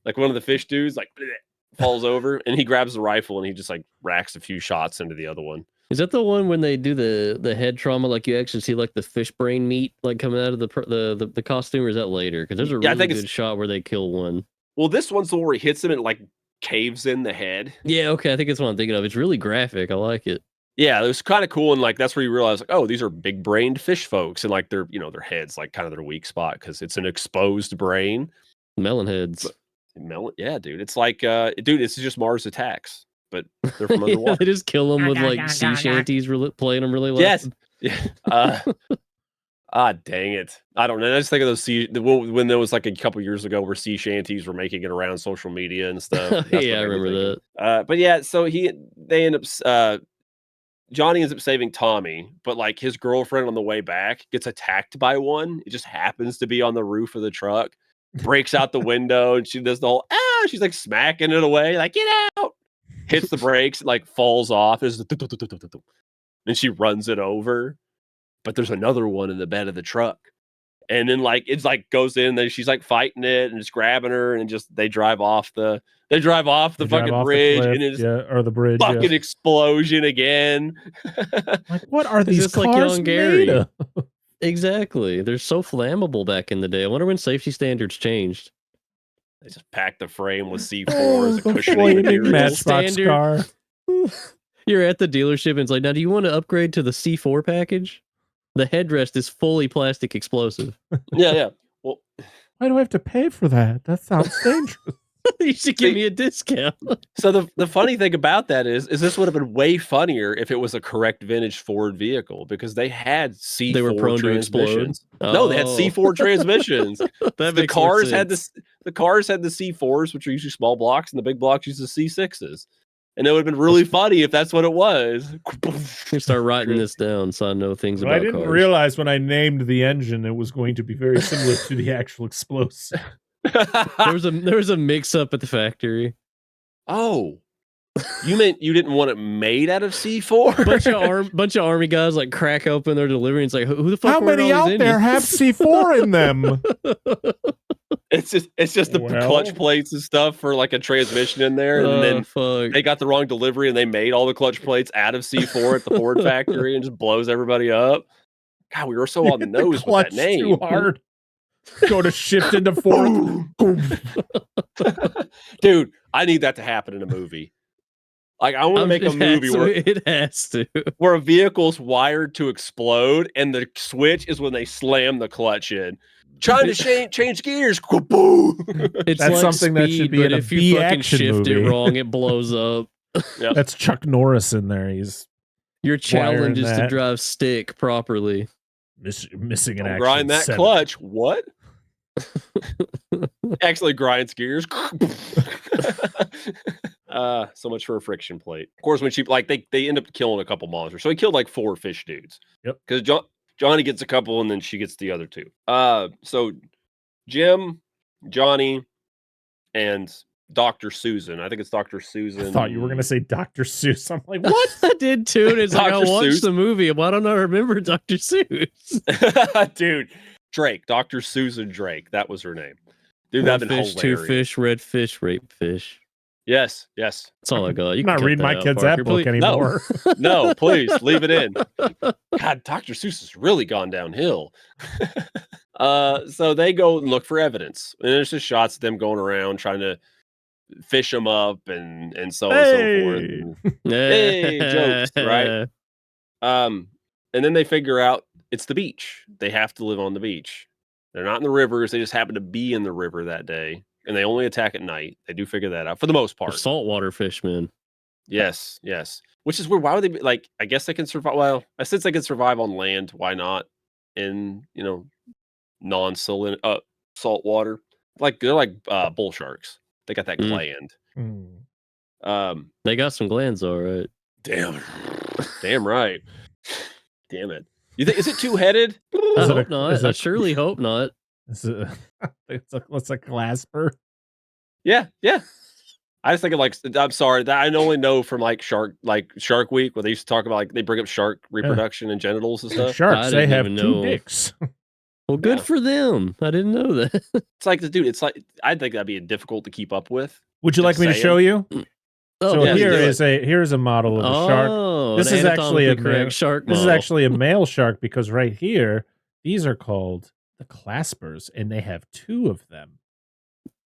Like one of the fish dudes, like falls over, and he grabs the rifle and he just like racks a few shots into the other one. Is that the one when they do the head trauma? Like you actually see like the fish brain meat like coming out of the costume, or is that later? Because there's a really good shot where they kill one. Well, this one's the one where he hits him and like caves in the head. Yeah, okay, I think it's what I'm thinking of. It's really graphic. I like it. Yeah, it was kind of cool, and like that's where you realize, like, oh, these are big-brained fish folks, and like their heads like kind of their weak spot because it's an exposed brain. Melon heads. Yeah, dude, it's like, dude, it's just Mars Attacks, but they're from underwater. They just kill them with like sea shanties, playing them really loud. Yes. Dang it! I don't know. I just think of those when there was like a couple years ago where sea shanties were making it around social media and stuff. Yeah, I remember that. But yeah, so they end up. Johnny ends up saving Tommy, but like his girlfriend on the way back gets attacked by one. It just happens to be on the roof of the truck, breaks out the window, and she does the whole she's like smacking it away, like get out. Hits the brakes, like falls off, and she runs it over. But there's another one in the bed of the truck, and then like it's like goes in, and she's like fighting it and just grabbing her, and just they drive off the fucking bridge, cliff, and it's or the bridge, fucking explosion again. Like, what are these cars like young Gary? made of? Exactly. They're so flammable back in the day. I wonder when safety standards changed. They just packed the frame with C4 as a cushioning flaming material. Matchbox car. You're at the dealership, and it's like, now, do you want to upgrade to the C4 package? The headrest is fully plastic explosive. Yeah. Well, why do I have to pay for that? That sounds dangerous. You should give me a discount. So the funny thing about that is this would have been way funnier if it was a correct vintage Ford vehicle, because they had C4 they were prone transmissions. To explode? No, they had C4 transmissions. The cars had the cars had the C4s, which are usually small blocks, and the big blocks used the C6s. And it would have been really funny if that's what it was. Start writing this down so I know things about cars. I didn't realize when I named the engine it was going to be very similar to the actual explosive. there was a mix-up at the factory. Oh. You meant you didn't want it made out of C4? bunch of army guys like crack open their delivery, and it's like, who the fuck? How many out there have C4 in them? It's just the clutch plates and stuff for like a transmission in there, and then they got the wrong delivery, and they made all the clutch plates out of C4 at the Ford factory, and just blows everybody up. God, we were so on the nose with that name. Too hard. Go to shift into fourth. Dude, I need that to happen in a movie. Like, I want to make a movie where it has to, where a vehicle's wired to explode, and the switch is when they slam the clutch in. Trying to change gears. It's That's like something speed, that should be but in a if you fucking shift movie. it wrong, it blows up. Yep. That's Chuck Norris in there. He's your challenge is to drive stick properly. Missing an action. Grind that clutch. What? Actually grinds gears. So much for a friction plate. Of course, when they end up killing a couple monsters. So he killed like 4 fish dudes. Yep. Because Johnny gets a couple, and then she gets the other 2. So Jim, Johnny, and Dr. Susan. I think it's Dr. Susan. I thought you were going to say Dr. Seuss. I'm like, what? I did too. And it's like, I watched Seuss. the movie. Why don't I remember Dr. Seuss? Dude, Drake. Dr. Susan Drake. That was her name. Dude, that'd been hilarious. 2 fish, red fish, rape fish. Yes. That's all I got. You I'm not reading my kid's that book anymore. No, please leave it in. God, Dr. Seuss has really gone downhill. So they go and look for evidence, and there's just shots of them going around trying to fish them up and so on and so forth. And, hey, jokes, right? And then they figure out it's the beach. They have to live on the beach. They're not in the rivers. They just happen to be in the river that day, and they only attack at night. They do figure that out for the most part. They're saltwater fishmen. Yes. Which is weird. Why would they be like? I guess they can survive. Well, since they can survive on land, why not in non-salt water? Like they're like bull sharks. They got that gland. They got some glands, all right. Damn right. Damn it. You think is it two-headed? I hope not. I surely hope not. It's a clasper. Yeah. I just think of like I'm sorry that I only know from like Shark Week where they used to talk about like they bring up shark reproduction and genitals and stuff. Sharks, they have two dicks. Well, good for them. I didn't know that. It's like it's like I think that'd be difficult to keep up with. Would you like me to show you? Oh, so here's a model of a shark. This is actually a correct shark. This is actually a male shark because right here, these are called the claspers, and they have two of them.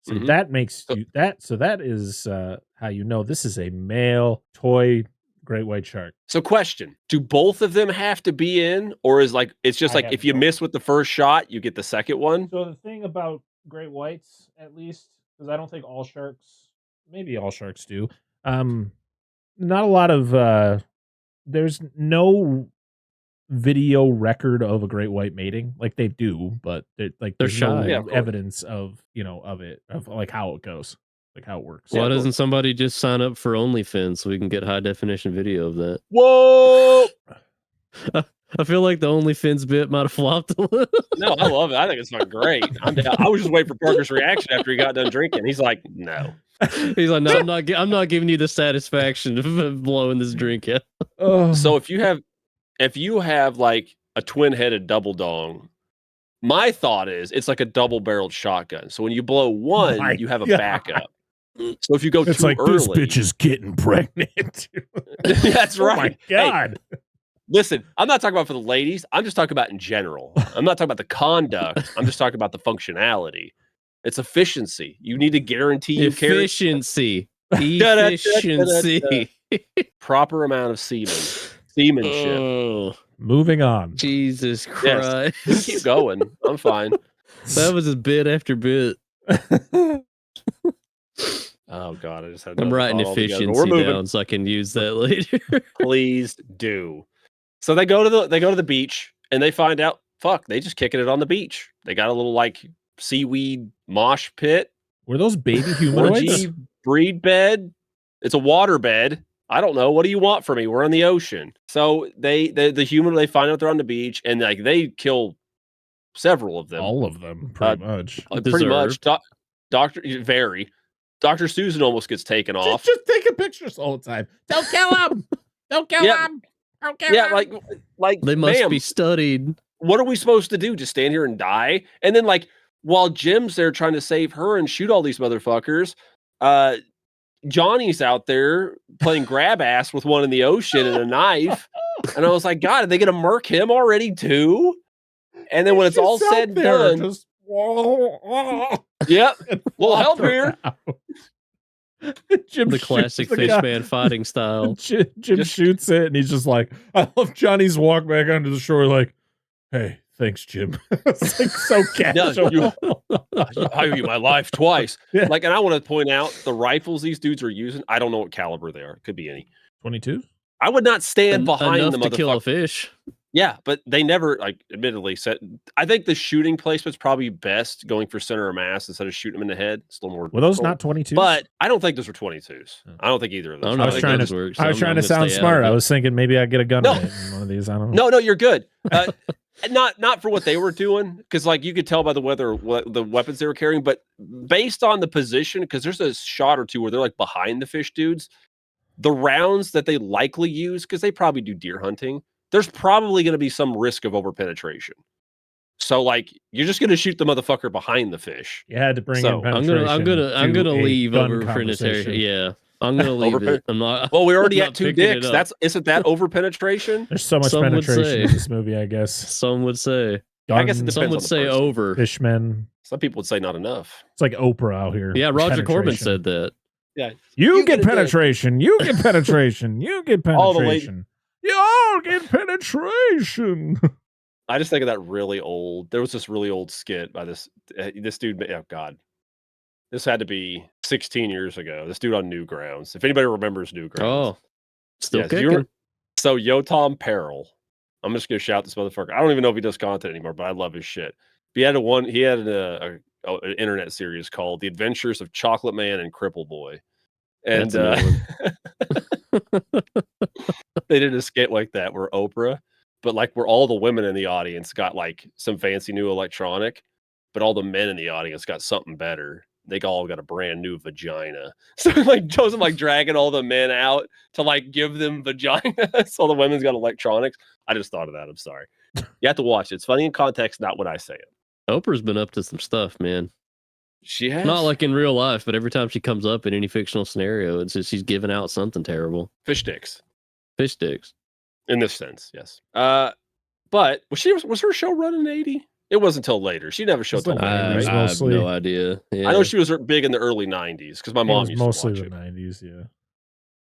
So that makes you that. So that is how you know this is a male toy great white shark. So question, do both of them have to be in, or is like it's just like if you miss with the first shot, you get the second one? So the thing about great whites, at least, because I don't think all sharks, maybe all sharks do, not a lot of there's no video record of a great white mating. Like they do, but there's shy. No evidence of of it, of like how it goes. Like how it works. Why doesn't somebody just sign up for OnlyFans so we can get high definition video of that? Whoa! I feel like the OnlyFans bit might have flopped a little. No, I love it. I think it's fucking great. I'm down. I was just waiting for Parker's reaction after he got done drinking. He's like, no. He's like, no, I'm not giving you the satisfaction of blowing this drink out. So if you have like a twin-headed double dong, my thought is it's like a double-barreled shotgun. So when you blow one, you have a backup. So if you go it's too like early, this bitch is getting pregnant. That's right. Oh my God. Hey, listen, I'm not talking about for the ladies. I'm just talking about in general. I'm not talking about the conduct. I'm just talking about the functionality. It's efficiency. You need to guarantee you efficiency. Proper amount of seamanship. Moving on. Jesus Christ. Yes. Keep going. I'm fine. That was a bit after bit. Oh God, I just had. I'm writing efficiency down so I can use that later. Please do. So they go to the beach and they find out. Fuck, they just kicking it on the beach. They got a little like seaweed mosh pit. Were those baby humanoids? Breed bed. It's a water bed. I don't know. What do you want from me? We're on the ocean. So they find out they're on the beach and like they kill several of them. All of them, pretty much. Pretty much. Dr. Susan almost gets taken off. Just taking pictures all the time. Don't kill him. Don't kill him. Don't kill him. Yeah, like they must be studied. What are we supposed to do? Just stand here and die? And then like while Jim's there trying to save her and shoot all these motherfuckers, Johnny's out there playing grab ass with one in the ocean and a knife. And I was like, God, are they gonna murk him already too? And then when it's all said and done, just yep, we'll help here. The classic fishman fighting style. Jim shoots it and he's just like, I love Johnny's walk back onto the shore like, hey, thanks, Jim. It's like so casual. I owe you my life twice. Yeah. Like, and I want to point out the rifles these dudes are using. I don't know what caliber they are. It could be any. 22. I would not stand behind enough them to kill a fish. Yeah, but they never, like, admittedly said. I think the shooting placement's probably best going for center of mass instead of shooting them in the head. It's a little more. Were those not 22s? But I don't think those were 22s. I don't think either of those. I was trying to sound smart. I was thinking maybe I'd get a gun in one of these. I don't know. No, you're good. Not for what they were doing, because like you could tell by the the weapons they were carrying, but based on the position, because there's a shot or two where they're like behind the fish dudes. The rounds that they likely use, because they probably do deer hunting, there's probably going to be some risk of overpenetration. So like you're just gonna shoot the motherfucker behind the fish. You had to bring So, in penetration. I'm gonna leave gun over penetration. conversation. Yeah, I'm gonna leave it. I'm not. Well, we're already I'm at not 2 picking it dicks. up. Isn't that over penetration? There's so much Some would penetration say. in this movie, I guess. Some would say. I guess it Guns, depends Some on would the say person. over. Fishmen. Some people would say not enough. It's like Oprah out here. Yeah, Roger Corman Penetration. said that. Yeah. You get get a dick. penetration. You get penetration. You get All the ladies- penetration. You all get penetration. I just think of that really old. There was this really old skit by this dude. Oh God, this had to be 16 years ago. This dude on Newgrounds. If anybody remembers Newgrounds, Oh, still Yes, kicking. So Yotam Peril. I'm just gonna shout this motherfucker. I don't even know if he does content anymore, but I love his shit. He had an internet series called The Adventures of Chocolate Man and Cripple Boy, and That's they did a skit like that where Oprah, but like where all the women in the audience got like some fancy new electronic, but all the men in the audience got something better. They all got a brand new vagina. So like Joseph like dragging all the men out to like give them vaginas. So the women's got electronics. I just thought of that. I'm sorry. You have to watch it. It's funny in context, not when I say it. Oprah's been up to some stuff, man. She has Not like in real life, but every time she comes up in any fictional scenario, it's just she's giving out something terrible. fish sticks. Fish sticks. In this sense, yes. But was her show run in 80? It wasn't until later. She never showed till later, I right? have mostly- no idea. Yeah. I know she was big in the early 90s because my It mom was used to mostly watch the it. 90s, yeah.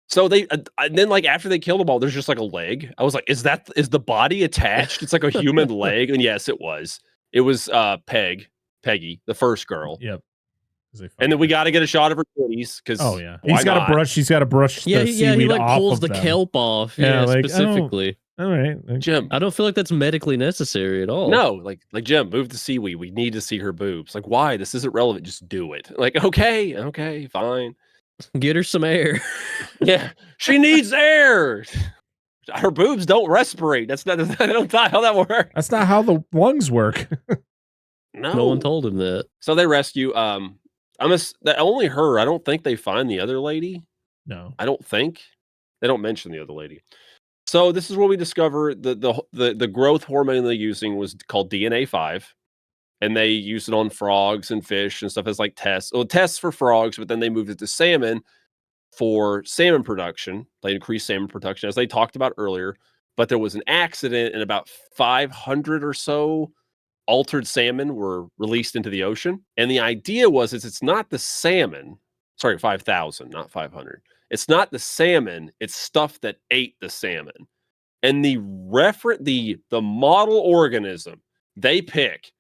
So they and then like after they killed them all, there's just like a leg. I was like, is the body attached? It's like a human leg, and yes, it was. It was Peggy, the first girl. Yep. And then we got to get a shot of her titties because Oh yeah, he's got to brush. He's got to brush Yeah, the yeah, seaweed he like off pulls of the them. kelp off. Yeah, Yeah, like, specifically. All right, Jim. I don't feel like that's medically necessary at all. No, like Jim, move the seaweed. We need to see her boobs. Like, why? This isn't relevant. Just do it. Like, okay, fine. Get her some air. Yeah, she needs air. Her boobs don't respirate. That's not. I don't know how that works. That's not how the lungs work. No one told him that. So they rescue. Only her. I don't think they find the other lady. No, I don't think they don't mention the other lady. So this is where we discover the growth hormone they're using was called DNA5, and they use it on frogs and fish and stuff as like tests. Well, tests for frogs, but then they moved it to salmon for salmon production. They increased salmon production as they talked about earlier. But there was an accident, and about 500 or so altered salmon were released into the ocean. And the idea was it's not the salmon. Sorry, 5,000, not 500. It's not the salmon, it's stuff that ate the salmon. And the model organism they pick,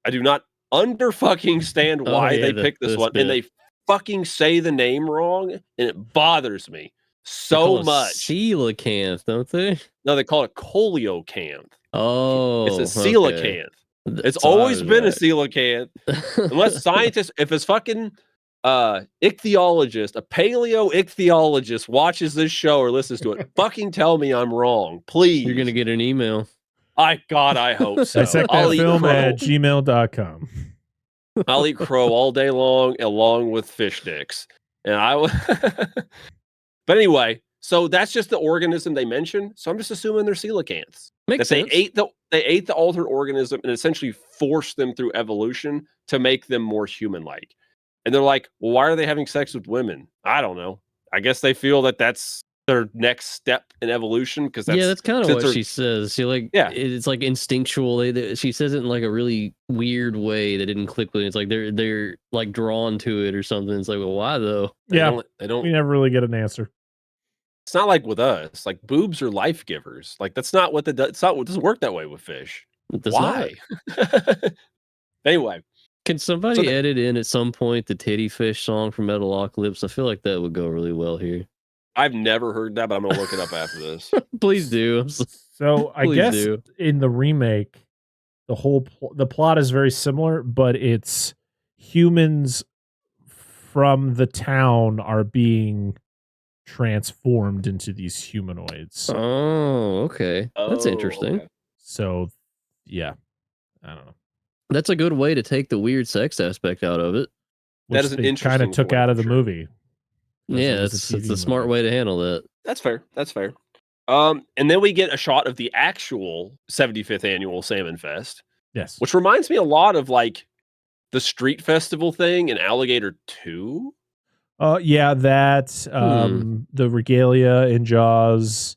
I do not stand why they pick this one. And they fucking say the name wrong, and it bothers me so much. Coelacanth, don't they? No, they call it coleocanth. Oh, It's a coelacanth. It's always been a coelacanth. Unless scientists, if it's fucking ichthyologist, a paleo ichthyologist watches this show or listens to it, fucking tell me I'm wrong, please. You're gonna get an email. I hope so. Dissect That Film at gmail.com. I'll eat crow all day long, along with fish dicks, and I will. But anyway, so that's just the organism they mentioned. So I'm just assuming they're coelacanths. Makes sense. They ate the altered organism and essentially forced them through evolution to make them more human-like. And they're like, well, why are they having sex with women? I don't know. I guess they feel that that's their next step in evolution. Because that's kind of what she says. She it's like instinctual. She says it in like a really weird way that didn't click with me. It's like they're like drawn to it or something. It's like, well, why though? They don't. We never really get an answer. It's not like with us. Like boobs are life givers. Like that's not what it doesn't work that way with fish. Why? Anyway. Can somebody edit in at some point the Titty Fish song from Metalocalypse? I feel like that would go really well here. I've never heard that, but I'm going to look it up after this. Please do. So I guess in the remake, the plot is very similar, but it's humans from the town are being transformed into these humanoids. Oh, okay. That's interesting. Okay. So, yeah. I don't know. That's a good way to take the weird sex aspect out of it. That is an interesting kind of took out of the movie. It's a smart way to handle that. That's fair. And then we get a shot of the actual 75th annual Salmon Fest. Yes. Which reminds me a lot of like the street festival thing in Alligator 2. Yeah, that the regalia in Jaws.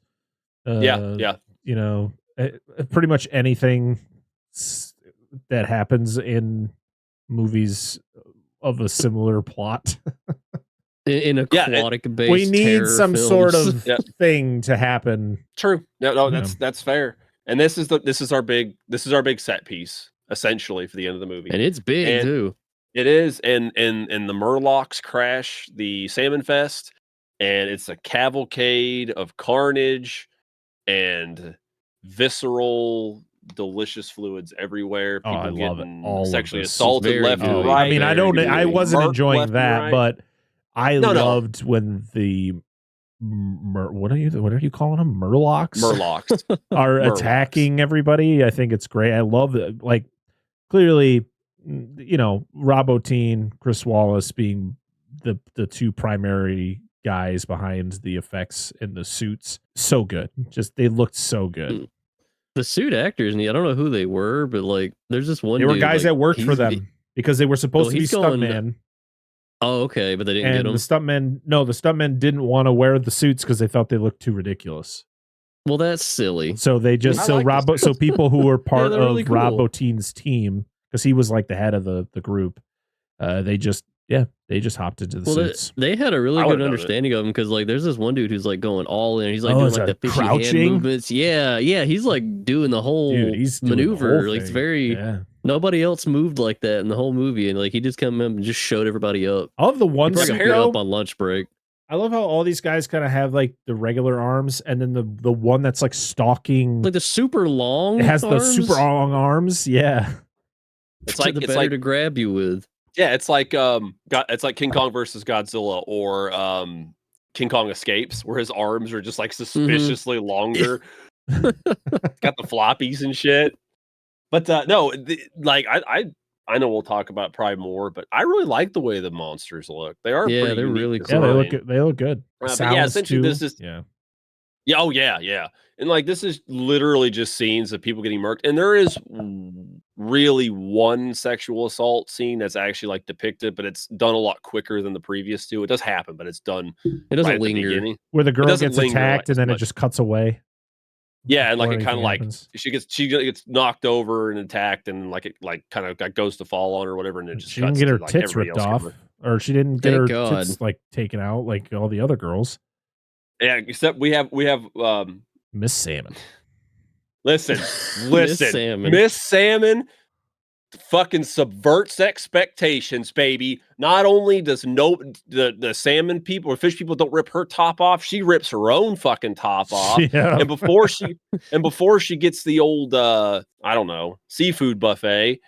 Yeah. You know, pretty much anything that happens in movies of a similar plot. In aquatic based, we need some films. sort of thing to happen. True. No, that's fair. And this is our big set piece essentially for the end of the movie, and it's big too. It is, and the Murlocs crash the Salmon Fest, and it's a cavalcade of carnage and visceral, delicious fluids everywhere. People I love it. All sexually assaulted left and right. I mean, I wasn't enjoying that, but I loved when the what are you calling them? Murlocs are attacking everybody. I think it's great. I love it. Like, clearly, you know, Robotine, Chris Wallace being the two primary guys behind the effects and the suits. So good. Just, they looked so good. The suit actors, and I don't know who they were, but like, there's this one. They were guys that worked for them because they were supposed to be stuntmen. Oh, okay, but they didn't get them. The stuntmen didn't want to wear the suits because they thought they looked too ridiculous. Well, that's silly. So they just so people who were part of really cool. Robotine's team, because he was like the head of the group, they just hopped into the suits. They had a really good understanding of him, because like there's this one dude who's like going all in. He's like doing like the fishy hand movements. Yeah, he's like doing the whole maneuver. Like, it's very nobody else moved like that in the whole movie, and like he just came up and just showed everybody up. I love the one up on lunch break. I love how all these guys kind of have like the regular arms, and then the one that's like stalking, like the super long. It has the super long arms. Yeah, it's like to grab you with. Yeah, it's like King Kong versus Godzilla, or King Kong Escapes, where his arms are just like suspiciously longer. Got the floppies and shit. But I know we'll talk about probably more, but I really like the way the monsters look. They are pretty they're really cool. Yeah, they look good. Essentially this is and like this is literally just scenes of people getting murked, and there is really one sexual assault scene that's actually like depicted, but it's done a lot quicker than the previous two. It does happen, but it's done. It doesn't linger. Where the girl gets attacked and then it just cuts away. Yeah, and like it kind of like she gets knocked over and attacked, and like it like kind of goes to fall on her or whatever, and it just she didn't get her tits ripped off, or she didn't get her tits like taken out like all the other girls. Yeah, except we have Miss Salmon. Listen, Miss Salmon fucking subverts expectations, baby. Not only does the salmon people or fish people don't rip her top off, she rips her own fucking top off. Yeah. And before she gets the old seafood buffet,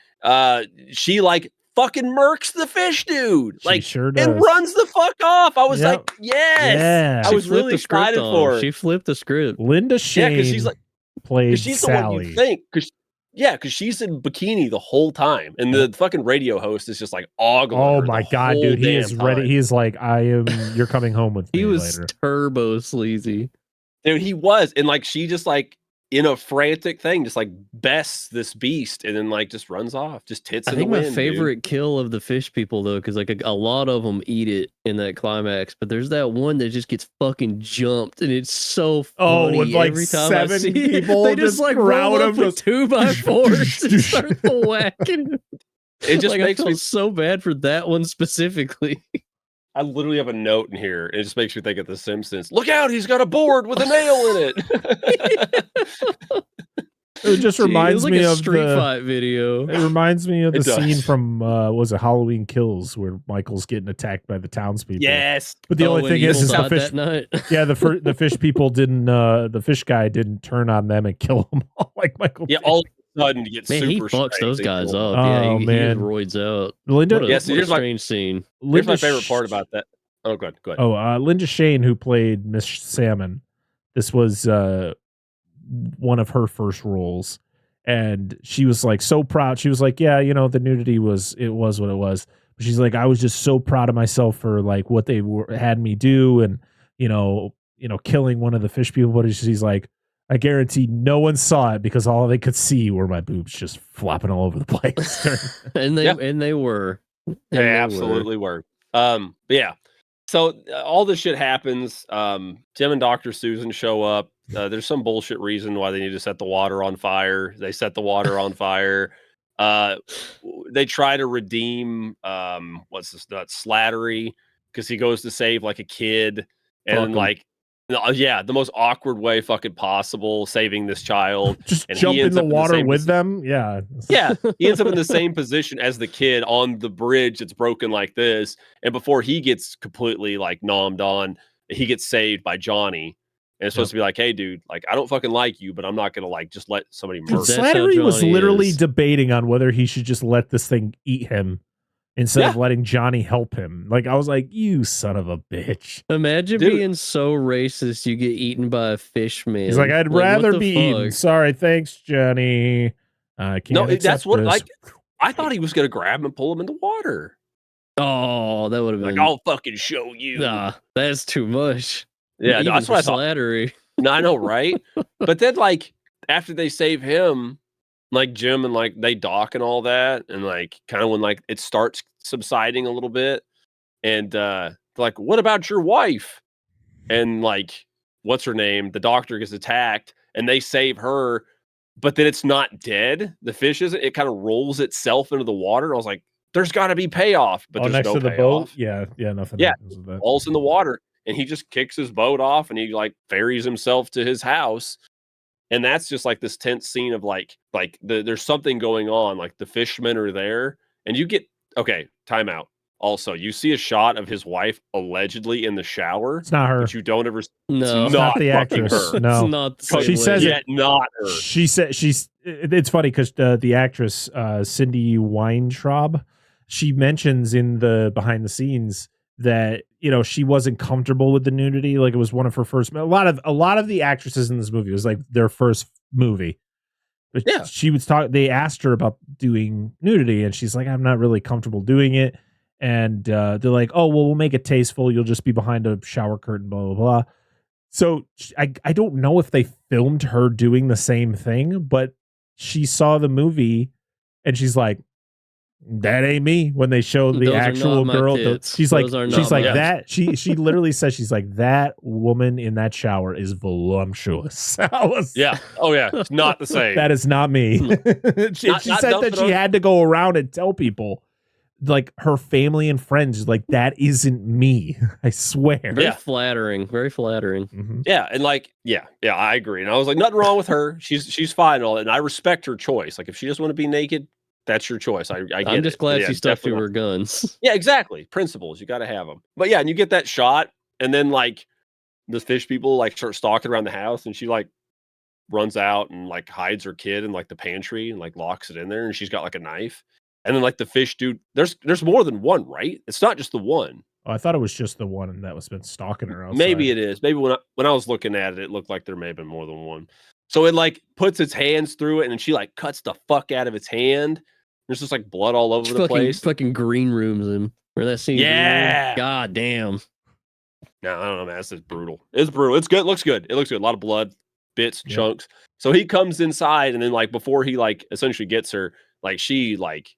she like fucking murks the fish dude. Like, she sure does. And runs the fuck off. I was like, yes. Yeah. I was really excited for her. She flipped the script. Linda Shane because she's like played she's Sally. The one you think. Because she's in bikini the whole time, and the fucking radio host is just like ogling. Oh my god, dude, he is ready. He's like, you're coming home with me. He was later. Turbo sleazy, dude. He was, and like she just like in a frantic thing, just like bests this beast, and then like just runs off, just tits in the wind. I think my favorite kill of the fish people though, because like a lot of them eat it in that climax, but there's that one that just gets fucking jumped, and it's so funny. With like every time 7 I see people, they just like roll up with 2x4s and start whacking. It just like, makes me so bad for that one specifically. I literally have a note in here, and it just makes me think of The Simpsons. Look out, he's got a board with a nail in it. It just reminds me of Street Fight video. It reminds me of the scene from was it Halloween Kills, where Michael's getting attacked by the townspeople. Yes, but the only thing is the fish. Yeah, the fish people didn't. The fish guy didn't turn on them and kill them all like Michael. Yeah, did. all of a sudden he gets he fucks those guys up. Yeah, he roids out. Linda, what a strange scene. Here's my favorite part about that. Oh, go ahead. Oh, Linda Shane, who played Miss Salmon, this was one of her first roles. And she was like so proud. She was like, yeah, the nudity was what it was. But she's like, I was just so proud of myself for like what they had me do, and killing one of the fish people. But she's like, I guarantee no one saw it because all they could see were my boobs just flopping all over the place. and they were. They absolutely were. But yeah. So all this shit happens. Jim and Dr. Susan show up. There's some bullshit reason why they need to set the water on fire. They set the water on fire. They try to redeem what's this nut Slattery because he goes to save like a kid and like the most awkward way fucking possible saving this child. Just and jump in the water with them. Yeah. Yeah. He ends up in the same position as the kid on the bridge that's broken like this. And before he gets completely like nommed on, he gets saved by Johnny. And it's supposed to be like, hey, dude, like, I don't fucking like you, but I'm not going to like just let somebody murder. Slattery was literally debating on whether he should just let this thing eat him instead of letting Johnny help him. Like, I was like, you son of a bitch. Imagine being so racist you get eaten by a fish, man. He's like, I'd rather be eaten. Sorry, thanks, Johnny. I can't that's what, this. like, I thought he was going to grab him and pull him in the water. Oh, that would have been like, I'll fucking show you. Nah, that's too much. Yeah, no, that's what I thought. Slattery. No, I know, right? But then, like, after they save him, like Jim and like they dock and all that, and like kind of when like it starts subsiding a little bit, and they're like, what about your wife? And like, what's her name? The doctor gets attacked, and they save her, but then it's not dead. The fish isn't. It kind of rolls itself into the water. I was like, there's got to be payoff, but there's next no to the payoff. boat. Yeah, nothing. Yeah, happens with that. falls in the water, and he just kicks his boat off, and he like ferries himself to his house. And that's just like this tense scene of like there's something going on. Like the fishermen are there, and you get time out. Also, you see a shot of his wife allegedly in the shower. It's not her. But you don't ever. No, it's not the actress. Her. No, it's not. The she says it. Not her. She said she's. It's funny because the actress Cindy Weintraub, she mentions in the behind the scenes that she wasn't comfortable with the nudity. Like it was one of her first. A lot of the actresses in this movie was like their first movie. But yeah, she was talking. They asked her about doing nudity, and she's like, "I'm not really comfortable doing it." And they're like, "Oh, well, we'll make it tasteful. You'll just be behind a shower curtain." Blah blah blah. So I don't know if they filmed her doing the same thing, but she saw the movie, and she's like, that ain't me. When they show the actual girl, she's like that. She literally says, she's like, that woman in that shower is voluptuous. Yeah. Oh yeah. It's not the same. That is not me. She said that she had to go around and tell people, like her family and friends, like that isn't me. I swear. Very flattering. Very flattering. Mm-hmm. Yeah, and like I agree. And I was like, nothing wrong with her. She's fine and all that. And I respect her choice. Like if she doesn't want to be naked, that's your choice. I get I'm just glad she stuck to her guns. Yeah, exactly. Principles. You got to have them. But yeah, and you get that shot, and then like the fish people like start stalking around the house, and she like runs out and like hides her kid in like the pantry and like locks it in there, and she's got like a knife. And then like the fish dude, there's more than one, right? It's not just the one. Oh, I thought it was just the one that was been stalking her outside. Maybe it is. Maybe when I was looking at it, it looked like there may have been more than one. So it like puts its hands through it, and she like cuts the fuck out of its hand. There's just like blood all over the place. Fucking green rooms him. Where that scene? Yeah. God damn. No, I don't know, man. It's just brutal. It's brutal. It's good. It looks good. It looks good. A lot of blood, bits, chunks. So he comes inside, and then like before he like essentially gets her, like she like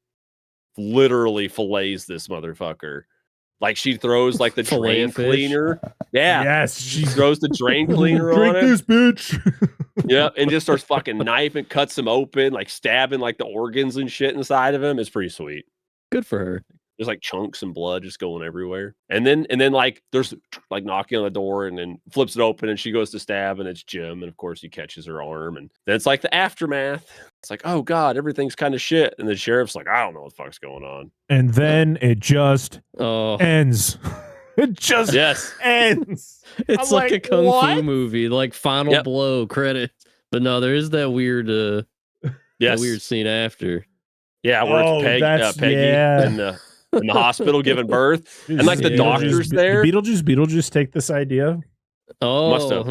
literally fillets this motherfucker. Like she throws like the drain cleaner. Yeah. Yes. She throws the drain cleaner on it. Drink this, bitch. Yeah. And just starts fucking knifing, cuts him open, like stabbing like the organs and shit inside of him. It's pretty sweet. Good for her. There's like chunks and blood just going everywhere. And then like there's like knocking on the door, and then flips it open, and she goes to stab, and it's Jim. And of course he catches her arm, and then it's like the aftermath. It's like, oh God, everything's kind of shit. And the sheriff's like, I don't know what the fuck's going on. And then it just ends. It just ends. It's like a kung fu movie, like final blow credit. But no, there is that weird that weird scene after. Yeah, where it's Peggy in the hospital giving birth, and like the doctor's there. Beetlejuice take this idea. Oh, must have.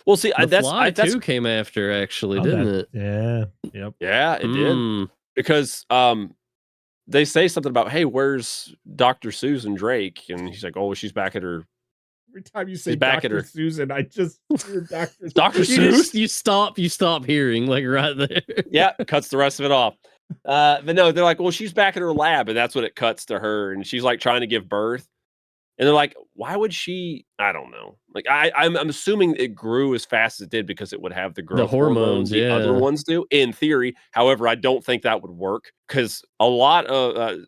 Well, see, that's too came after, actually, didn't it? Yeah. Yep. Yeah, it did. Because they say something about, hey, where's Dr. Susan Drake? And he's like, oh, she's back at her Every time you say back at Dr. her. Susan, I just hear Dr. Dr. Seuss. You stop hearing like right there. Yeah, cuts the rest of it off. But no, they're like, well, she's back at her lab, and that's when it cuts to her, and she's like trying to give birth. And they're like, why would she? I don't know. Like, I'm assuming it grew as fast as it did because it would have the growth hormones, the other yeah. ones do, in theory. However, I don't think that would work because a lot of,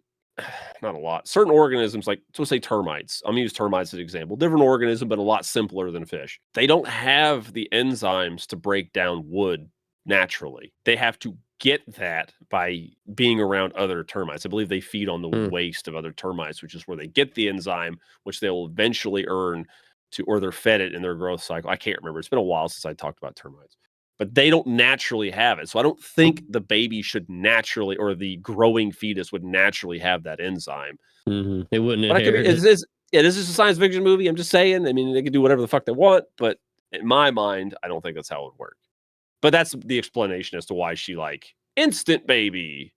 not a lot, certain organisms, like, so say termites. I'm going to use termites as an example. Different organism, but a lot simpler than fish. They don't have the enzymes to break down wood naturally. They have to get that by being around other termites. I believe they feed on the waste of other termites, which is where they get the enzyme, which they'll eventually earn to, or they're fed it in their growth cycle. I can't remember. It's been a while since I talked about termites, but they don't naturally have it. So I don't think the baby should naturally, or the growing fetus would naturally have that enzyme. Mm-hmm. It wouldn't But inherit it. this is a science fiction movie. I'm just saying. I mean, they can do whatever the fuck they want, but in my mind, I don't think that's how it would work. But that's the explanation as to why she like instant baby.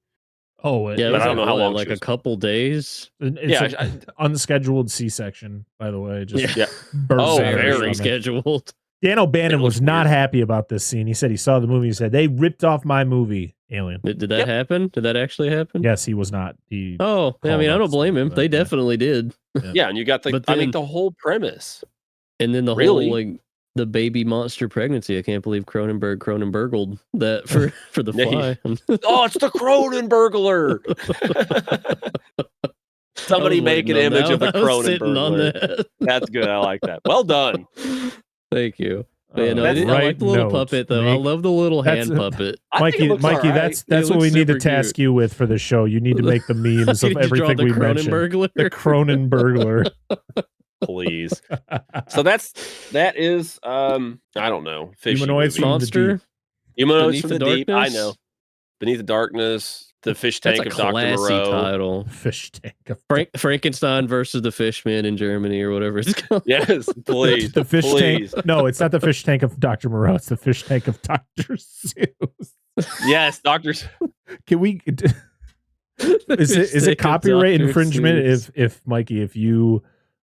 Oh, yeah, but I don't know how long. Like a couple days. It's unscheduled C-section, by the way. Just very scheduled. Dan O'Bannon was not happy about this scene. He said he saw the movie. He said they ripped off my movie, Alien. Did that happen? Did that actually happen? Yes, he was not. I don't blame him. They definitely did. Yeah, and you got the whole premise, and then the whole like the baby monster pregnancy. I can't believe Cronenbergled that for the fly. Oh, it's the Cronenbergler. Somebody make an image of the Cronenbergler. That's good. I like that. Well done. Thank you. I like the little puppet though. I love the little hand puppet. Mikey, that's what we need to task you with for the show. You need to make the memes of everything we mentioned. The Cronenbergler. Please. So that is I don't know. Humanoids from the Deep. Humanoids from the Deep. I know. Beneath the Darkness. The Fish Tank of Dr. Moreau. Title. Fish Tank of Frankenstein versus the Fishman in Germany or whatever it's called. Yes, please. The Fish Tank. No, it's not the Fish Tank of Dr. Moreau. It's the Fish Tank of Dr. Seuss. Yes, doctors. Can we? Is it copyright infringement if Mikey, if you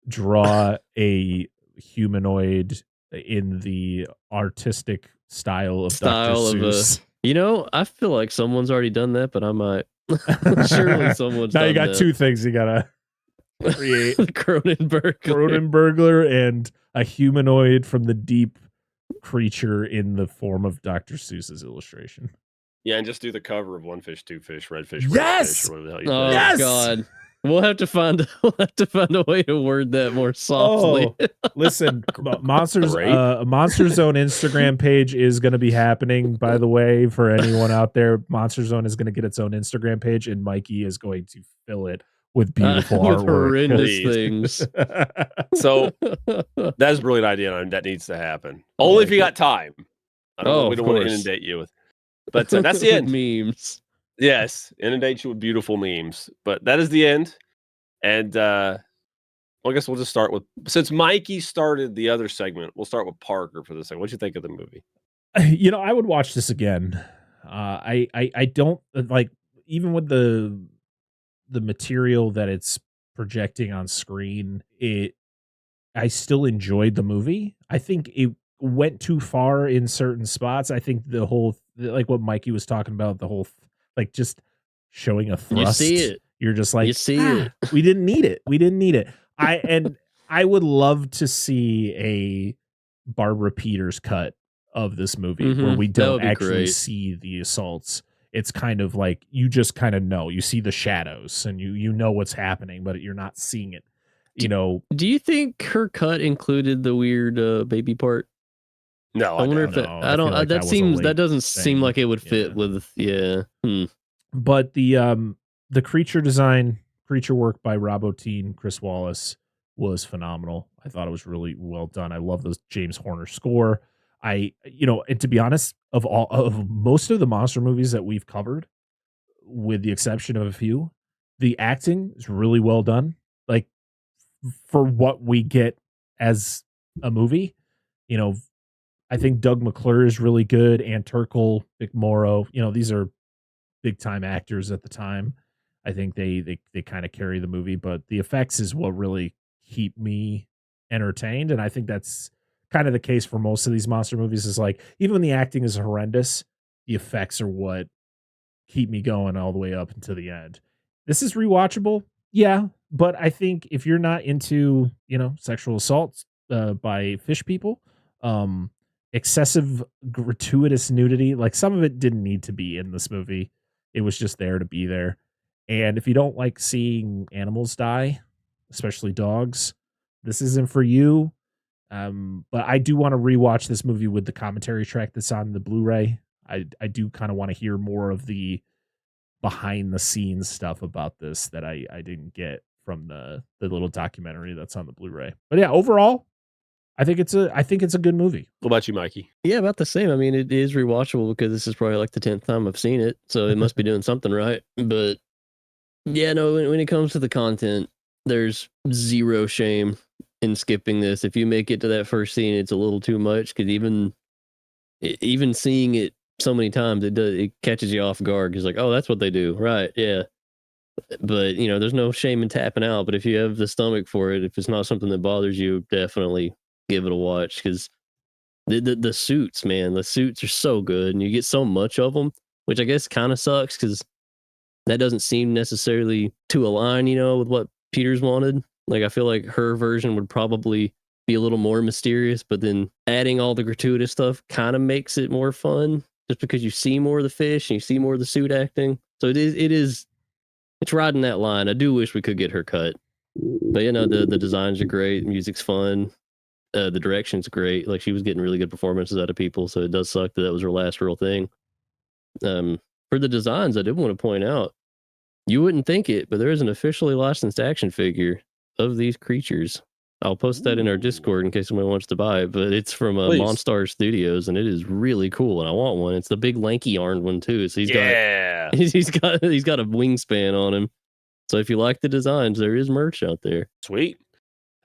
draw a humanoid in the artistic style of Dr. Seuss? I feel like someone's already done that, but I might. Surely someone's now done you got that. two things you gotta create: Cronenbergler and a humanoid from the deep creature in the form of Dr. Seuss's illustration. Yeah, and just do the cover of One Fish, Two Fish, Red Fish, yes! Fish, or whatever the hell you Oh yes! God. We'll have to find a way to word that more softly. Listen, MonsterZone Instagram page is going to be happening, by the way, for anyone out there. MonsterZone is going to get its own Instagram page, and Mikey is going to fill it with beautiful artwork. Horrendous things. So that's a brilliant idea, and that needs to happen. Only if you got time. We don't want to inundate you with. But that's the end. Memes. Yes, inundate you with beautiful memes. But that is the end. And I guess we'll just start with, since Mikey started the other segment, we'll start with Parker for this segment. What'd you think of the movie? I would watch this again. I don't like, even with the material that it's projecting on screen, I still enjoyed the movie. I think it went too far in certain spots. I think the whole, like what Mikey was talking about, the whole like just showing a thrust. You see it. You're just like, you see it. We didn't need it. I would love to see a Barbara Peters cut of this movie where we don't actually see the assaults. It's kind of like, you just kind of know. You see the shadows and you know what's happening, but you're not seeing it. Do you think her cut included the weird baby part? No, I wonder if that doesn't seem like it would fit with But the creature design, creature work by Rob Bottin, Chris Wallace was phenomenal. I thought it was really well done. I love the James Horner score. And to be honest, of most of the monster movies that we've covered, with the exception of a few, the acting is really well done. Like, for what we get as a movie, I think Doug McClure is really good. Ann Turkel, Vic Morrow, these are big time actors at the time. I think they kind of carry the movie, but the effects is what really keep me entertained. And I think that's kind of the case for most of these monster movies. Is like, even when the acting is horrendous, the effects are what keep me going all the way up until the end. This is rewatchable. Yeah. But I think if you're not into, sexual assault by fish people, excessive gratuitous nudity, like some of it didn't need to be in this movie. It was just there to be there. And if you don't like seeing animals die, especially dogs, this isn't for you. But I do want to rewatch this movie with the commentary track that's on the Blu-ray. I do kind of want to hear more of the behind the scenes stuff about this that I didn't get from the little documentary that's on the Blu-ray. But yeah, overall, I think it's a good movie. What about you, Mikey? Yeah, about the same. I mean, it is rewatchable because this is probably like the 10th time I've seen it, so it must be doing something right. But yeah, no, when it comes to the content, there's zero shame in skipping this. If you make it to that first scene, it's a little too much, because even seeing it so many times, it catches you off guard. Because like, oh, that's what they do, right? Yeah. But there's no shame in tapping out. But if you have the stomach for it, if it's not something that bothers you, definitely give it a watch, because the suits, man, the suits are so good, and you get so much of them, which I guess kind of sucks because that doesn't seem necessarily to align, with what Peter's wanted. Like, I feel like her version would probably be a little more mysterious, but then adding all the gratuitous stuff kind of makes it more fun, just because you see more of the fish and you see more of the suit acting. So it's riding that line. I do wish we could get her cut, but the designs are great, music's fun. The direction's great. Like, she was getting really good performances out of people, so it does suck that was her last real thing. For the designs, I did want to point out, you wouldn't think it, but there is an officially licensed action figure of these creatures. I'll post that in our Discord in case somebody wants to buy it, but it's from Monstar Studios, and it is really cool, and I want one. It's the big lanky armed one too. So he's got a wingspan on him. So if you like the designs, there is merch out there. Sweet.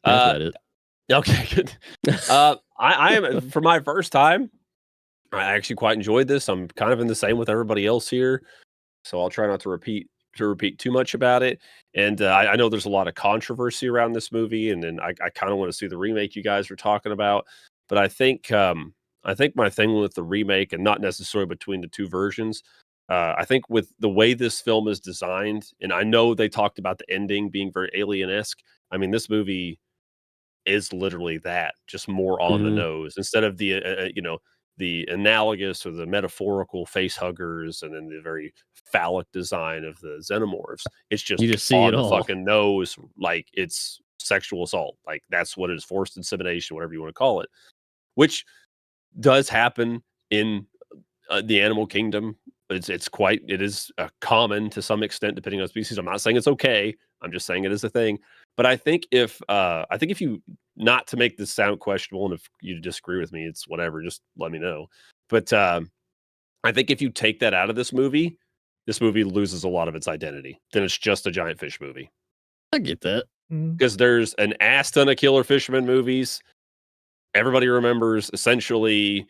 That's about it. Okay, good. I am, for my first time, I actually quite enjoyed this. I'm kind of in the same with everybody else here, so I'll try not to repeat too much about it. And I know there's a lot of controversy around this movie, and then I kind of want to see the remake you guys were talking about. But I think my thing with the remake, and not necessarily between the two versions, I think with the way this film is designed, and I know they talked about the ending being very alien-esque. I mean, this movie is literally that, just more on the nose, instead of the analogous or the metaphorical face huggers, and then the very phallic design of the xenomorphs. It's just you just see on it the all. fucking nose, like it's sexual assault. Like, that's what it is, forced insemination, whatever you want to call it, which does happen in the animal kingdom. It is common to some extent, depending on species. I'm not saying it's okay. I'm just saying it is a thing. But I think if you, not to make this sound questionable, and if you disagree with me, it's whatever, just let me know. But I think if you take that out of this movie loses a lot of its identity. Then it's just a giant fish movie. I get that. Because there's an ass ton of killer fisherman movies. Everybody remembers essentially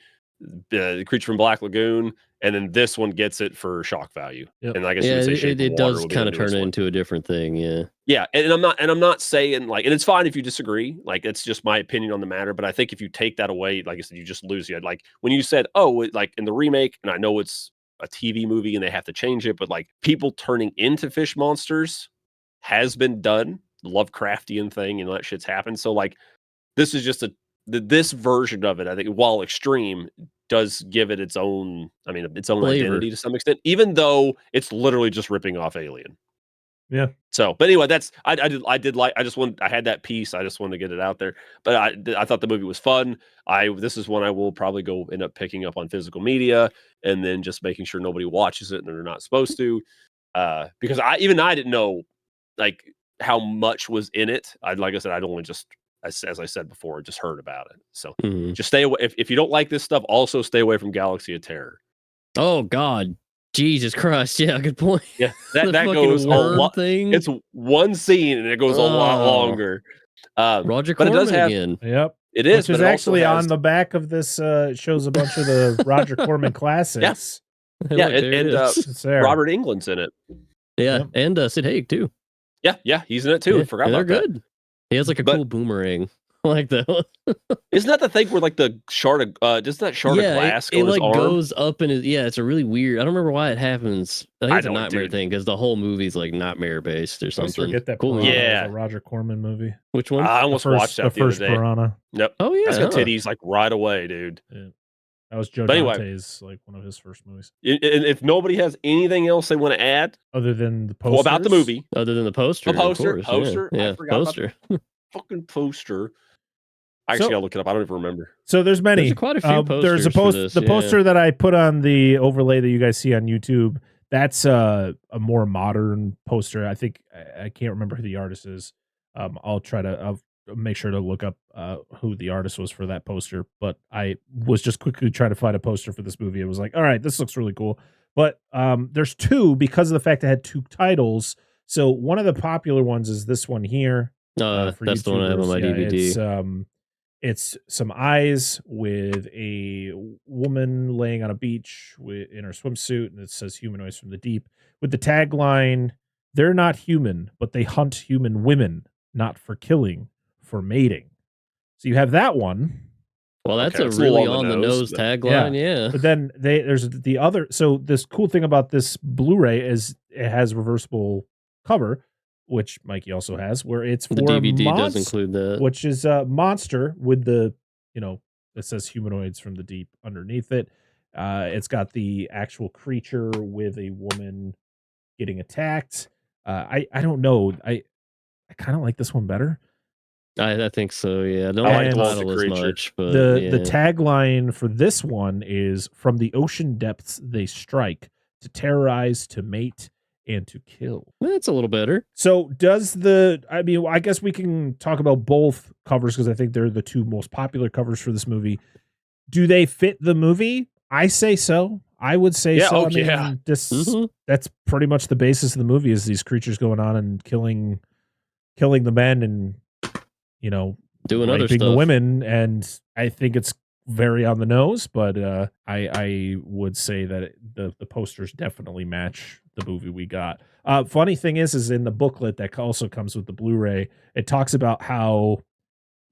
the Creature from Black Lagoon, and then this one gets it for shock value. Yep. And I guess it does kind of turn it into a different thing. Yeah, and I'm not saying, like, and it's fine if you disagree. Like, it's just my opinion on the matter. But I think if you take that away, like I said, you just lose it. Like, when you said, like in the remake, and I know it's a TV movie and they have to change it, but like, people turning into fish monsters has been done. The Lovecraftian thing, that shit's happened. So like, this is just this version of it, I think, while extreme, does give it its own flavor, identity to some extent, even though it's literally just ripping off Alien. Yeah. So, but anyway, that's I had that piece. I just wanted to get it out there. But I thought the movie was fun. This is one I will probably end up picking up on physical media, and then just making sure nobody watches it and they're not supposed to, because I didn't know like how much was in it. Like I said, I'd only just, as I said before, just heard about it. So just stay away. If you don't like this stuff, also stay away from Galaxy of Terror. Oh God, Jesus Christ! Yeah, good point. Yeah, that goes a lot. It's one scene and it goes a lot longer. Roger Corman again. Yep, it is. Which is actually on the back of this. It shows a bunch of the Roger Corman classics. Yeah, and Robert Englund's in it. Yeah, and Sid Haig too. Yeah, he's in it too. Yeah, Forgot about that. They're good. He has like a cool boomerang. like that one. Isn't that the thing where like the shard of does that shard of glass go it in his like arm? goes up in his it's a really weird. I don't remember why it happens. I think it's a don't, nightmare dude. thing because the whole movie's like nightmare based or I always something. forget that Cool. Piranha Yeah. was a Roger Corman movie. Which one? I almost watched that the other day. Piranha. Yep. Oh yeah, That's got titties like right away, dude. Yeah. That was Joe But anyway. Dante's, like one of his first movies. And if nobody has anything else they want to add Other than the posters? about the movie, Other than the poster. the poster, of course, I forgot poster. about the fucking poster. I actually gotta look it up. I don't even remember. So there's many. There's quite a few there's a posters for this, poster that I put on the overlay that you guys see on YouTube. That's a more modern poster. I think I can't remember who the artist is. I'll make sure to look up who the artist was for that poster. But I was just quickly trying to find a poster for this movie. It was like, all right, this looks really cool. But there's two because of the fact it had two titles. So one of the popular ones is this one here. That's the one I have on my DVD. It's some eyes with a woman laying on a beach in her swimsuit, and it says "Humanoids from the Deep" with the tagline, "They're not human, but they hunt human women, not for killing, for mating." So you have that one. Well, that's a really on the nose tagline, yeah. But then there's the other. So this cool thing about this Blu-ray is it has reversible cover, which Mikey also has, where it's for the DVD does include that, which is a monster with the, it says "Humanoids from the Deep" underneath it. It's got the actual creature with a woman getting attacked. I don't know. I kind of like this one better. I think so. Yeah, I don't like the model as much, but the tagline for this one is, "From the ocean depths they strike, to terrorize, to mate, and to kill." That's a little better. So I guess we can talk about both covers because I think they're the two most popular covers for this movie. Do they fit the movie? I say so. I would say so. That's pretty much the basis of the movie, is these creatures going on and killing the men and, doing other raping stuff. the women. And I think it's very on the nose, but I would say that the posters definitely match the movie we got. Funny thing is in the booklet that also comes with the Blu-ray, it talks about how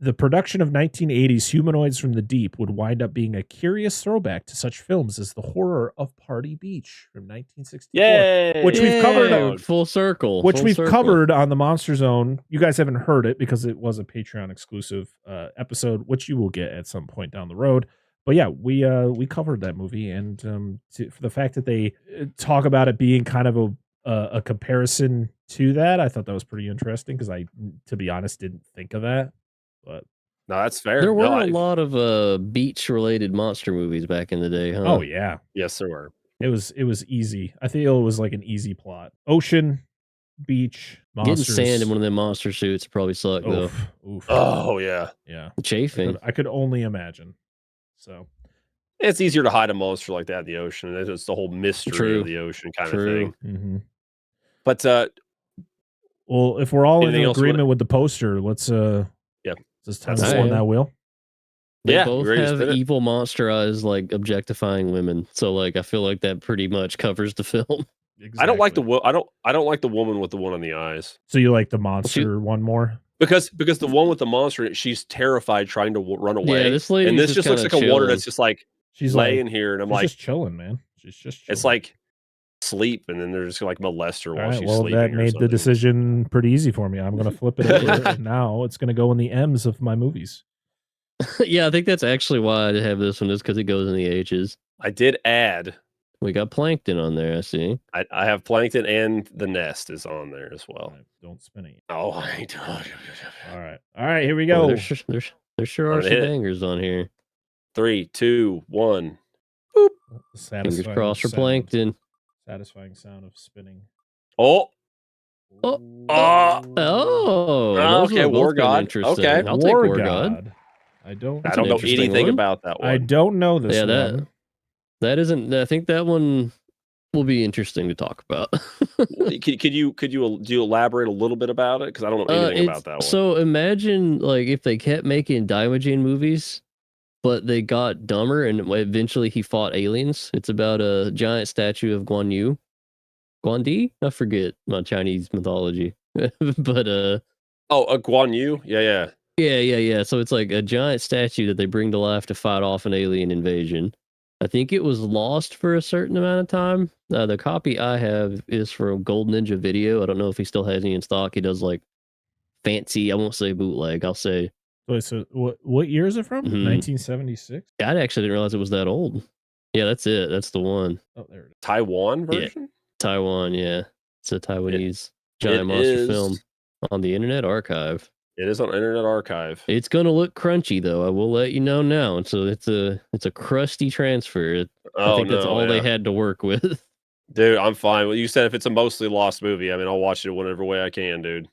the production of 1980s Humanoids from the Deep would wind up being a curious throwback to such films as The Horror of Party Beach from 1964. Yay! Which we've covered full circle. Which we've covered on the Monster Zone. You guys haven't heard it because it was a Patreon exclusive episode, which you will get at some point down the road. But yeah, we covered that movie, and for the fact that they talk about it being kind of a comparison to that, I thought that was pretty interesting because I, to be honest, didn't think of that. But no, that's fair. There were a lot of beach-related monster movies back in the day, huh? Oh yeah, yes, there were. It was easy. I think it was like an easy plot. Ocean, beach, monsters. Getting sand in one of them monster suits probably sucked though. Oof. Oh yeah, chafing. I could only imagine. So it's easier to hide a monster like that in the ocean. It's the whole mystery of the ocean kind of thing. Mm-hmm. But well, if we're all in agreement with the poster, let's Is time to spin that wheel? They both have evil monster eyes, like objectifying women. So, like, I feel like that pretty much covers the film. Exactly. I don't like the woman with the one on the eyes. So you like the monster one more? Because the one with the monster, she's terrified trying to run away. Yeah, this lady, and this just looks like a water that's just like she's laying here, and I'm like, just chilling, man. She's just chilling. It's like sleep, and then they're just like molest her while she's sleeping. That made the decision pretty easy for me. I'm gonna flip it over, and now it's gonna go in the M's of my movies. Yeah, I think that's actually why I have this one, is because it goes in the H's. I did add. We got Plankton on there, I see. I have Plankton, and The Nest is on there as well. Right, don't spin it. Oh, I don't. All right, here we go. There sure are some bangers on here. 3, 2, 1. Boop. Fingers crossed for Plankton. Satisfying sound of spinning. Oh. Okay, War God. Okay, I'll take War God. I don't know anything about that one. I don't know this one. That isn't. I think that one will be interesting to talk about. Could you elaborate a little bit about it? Because I don't know anything about that one. So imagine like if they kept making Daimajin movies, but they got dumber and eventually he fought aliens. It's about a giant statue of Guan Yu. Guan Di? I forget my Chinese mythology. But a Guan Yu? Yeah. Yeah. So it's like a giant statue that they bring to life to fight off an alien invasion. I think it was lost for a certain amount of time. The copy I have is from Gold Ninja Video. I don't know if he still has any in stock. He does like fancy, I won't say bootleg, I'll say. Wait, so what year is it from? 1976? I actually didn't realize it was that old. Yeah, that's it. That's the one. Oh, there it is. Taiwan version? Yeah. Taiwan, yeah. It's a Taiwanese giant monster film on the Internet Archive. It is on Internet Archive. It's gonna look crunchy though. I will let you know now. And so it's a crusty transfer. I think that's all they had to work with. Dude, I'm fine. Well, you said if it's a mostly lost movie, I mean, I'll watch it whatever way I can, dude.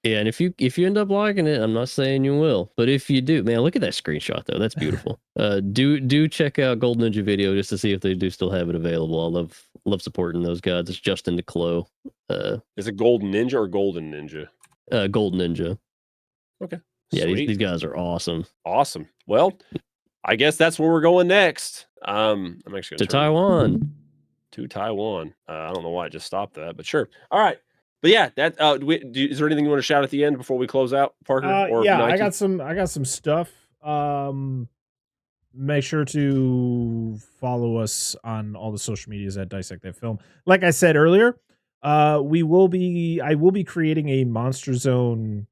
Yeah, and if you end up liking it, I'm not saying you will, but if you do, man, look at that screenshot though. That's beautiful. Do check out Gold Ninja Video just to see if they do still have it available. I love supporting those guys. It's Justin DeClo. Is it Gold Ninja or Golden Ninja? Gold Ninja. Okay. Yeah, these guys are awesome. Awesome. Well, I guess that's where we're going next. I'm actually to Taiwan. To Taiwan. I don't know why I just stopped that, but sure. All right. But yeah, that is there anything you want to shout at the end before we close out, Parker? Or yeah, Mikey? I got some stuff. Make sure to follow us on all the social medias at Dissect That Film. Like I said earlier, I will be creating a MonsterZone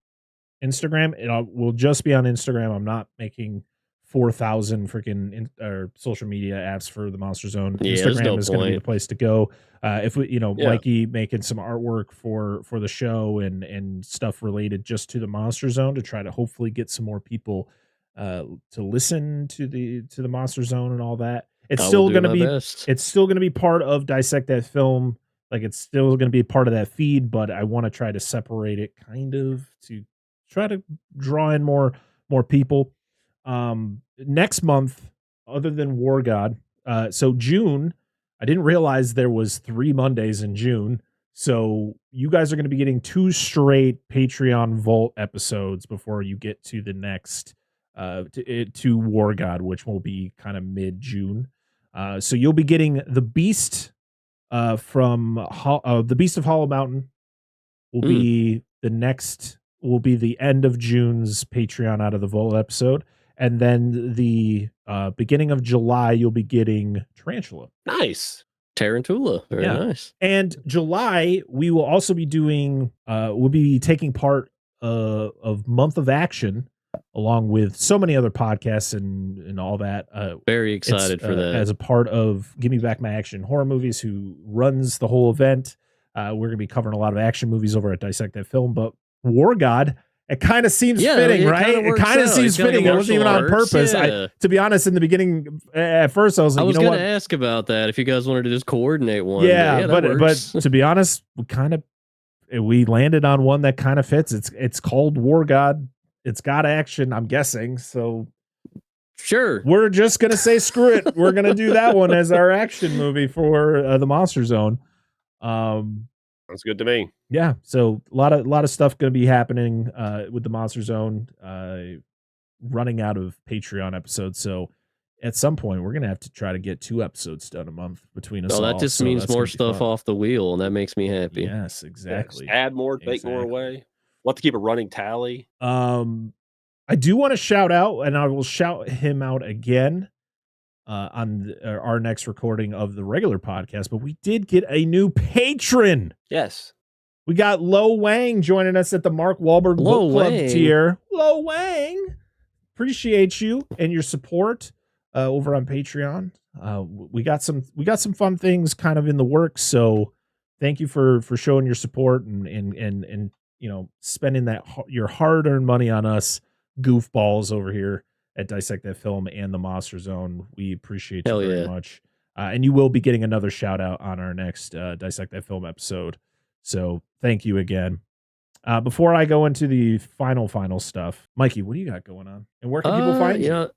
Instagram. It will just be on Instagram. I'm not making 4,000 freaking social media apps for the MonsterZone. Yeah, Instagram is going to be the place to go. If we, Mikey making some artwork for the show and stuff related just to the MonsterZone to try to hopefully get some more people to listen to the MonsterZone and all that. It's still going to be part of Dissect That Film. Like it's still going to be part of that feed, but I want to try to separate it kind of to try to draw in more people. Next month, other than War God, so June, I didn't realize there was 3 Mondays in June. So you guys are going to be getting 2 straight Patreon Vault episodes before you get to the next to War God, which will be kind of mid-June. So you'll be getting the Beast from the Beast of Hollow Mountain will be the end of June's Patreon Out of the Vault episode. And then the beginning of July, you'll be getting Tarantula. Nice. Tarantula. Very nice. And July, we will also be doing, we'll be taking part of Month of Action, along with so many other podcasts and all that. Very excited for that. As a part of Give Me Back My Action Horror Movies, who runs the whole event. We're going to be covering a lot of action movies over at Dissect That Film, but War God, it kind of seems fitting, right? It kind of seems fitting. It wasn't even on purpose. Yeah. To be honest, in the beginning, at first, I was like, I was going to ask about that if you guys wanted to just coordinate one. Yeah, but to be honest, we landed on one that kind of fits. It's called War God. It's got action, I'm guessing. So sure, we're just gonna say screw it. We're gonna do that one as our action movie for the MonsterZone. That's good to me. Yeah, so a lot of stuff going to be happening with the MonsterZone, running out of Patreon episodes. So at some point, we're going to have to try to get 2 episodes done a month between us. Oh, that just means more stuff off the wheel, and that makes me happy. Yes, exactly. Add more, take more away. We'll have to keep a running tally. I do want to shout out, and I will shout him out again on our next recording of the regular podcast, but we did get a new patron. Yes. We got Lo Wang joining us at the Mark Wahlberg Book Club tier. Lo Wang, appreciate you and your support over on Patreon. We got some fun things kind of in the works, so thank you for showing your support and spending your hard-earned money on us goofballs over here at Dissect That Film and the MonsterZone. We appreciate you very much. And you will be getting another shout out on our next Dissect That Film episode. So thank you again. Before I go into the final stuff, Mikey, what do you got going on? And where can people find you?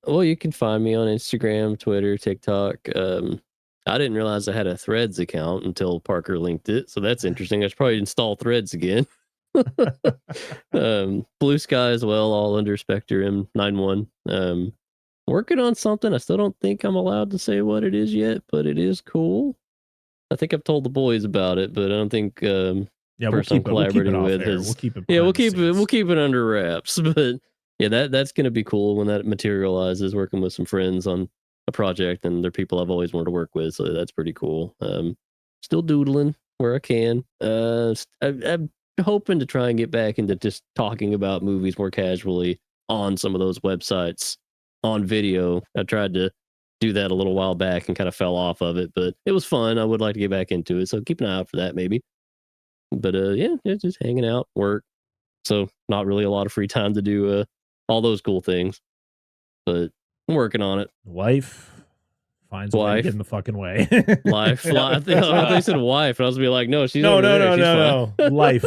Well, you can find me on Instagram, Twitter, TikTok. I didn't realize I had a Threads account until Parker linked it. So that's interesting. I should probably install Threads again. Blue Sky as well, all under Spectre M91. Working on something. I still don't think I'm allowed to say what it is yet, but it is cool. I think I've told the boys about it, but I don't think Yeah, person I'm collaborating with. We'll keep it under wraps. But yeah, that's going to be cool when that materializes. Working with some friends on a project, and they're people I've always wanted to work with, so that's pretty cool. Still doodling where I can. I'm hoping to try and get back into just talking about movies more casually on some of those websites on video. I tried to do that a little while back and kind of fell off of it, but it was fun. I would like to get back into it, so keep an eye out for that maybe. But yeah, just hanging out, work. So not really a lot of free time to do all those cool things, but I'm working on it. Life finds a way to get in the fucking way. Life. I thought they said wife, and I was be like, no, she's no. Life.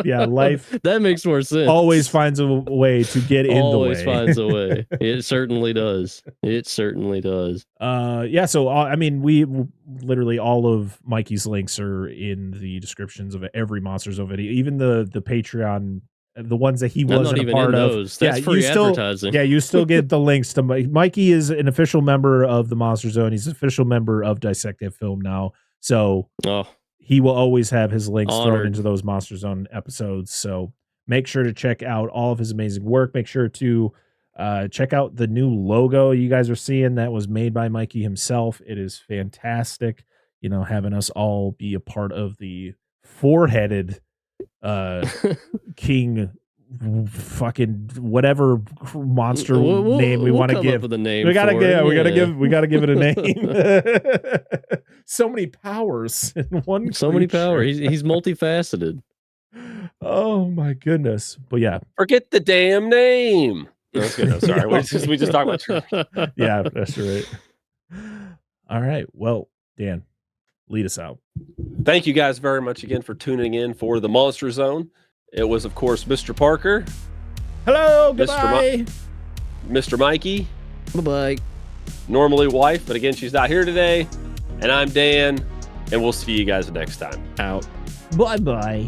Yeah, life. That makes more sense. Always finds a way to get in the way. Always finds a way. It certainly does. It certainly does. Yeah. So I mean, we literally all of Mikey's links are in the descriptions of every Monster Zone video, even the Patreon. The ones that he wasn't a part of. That's free advertising. You still get the links to Mikey is an official member of the Monster Zone. He's an official member of Dissect That Film now. So he will always have his links thrown into those Monster Zone episodes. So make sure to check out all of his amazing work. Make sure to check out the new logo you guys are seeing that was made by Mikey himself. It is fantastic. You know, having us all be a part of the four-headed king fucking whatever monster name we want to give. We gotta give it a name. So many powers in one. So many powers. He's multifaceted. Oh my goodness! But yeah, forget the damn name. That's good. I'm sorry. we just talked about. Yeah, that's right. All right. Well, Dan, lead us out. Thank you guys very much again for tuning in for the Monster Zone. It was, of course, Mr. Parker. Hello, goodbye. Mr. Mikey. Bye-bye. Normally wife, but again, she's not here today. And I'm Dan, and we'll see you guys next time. Out. Bye-bye.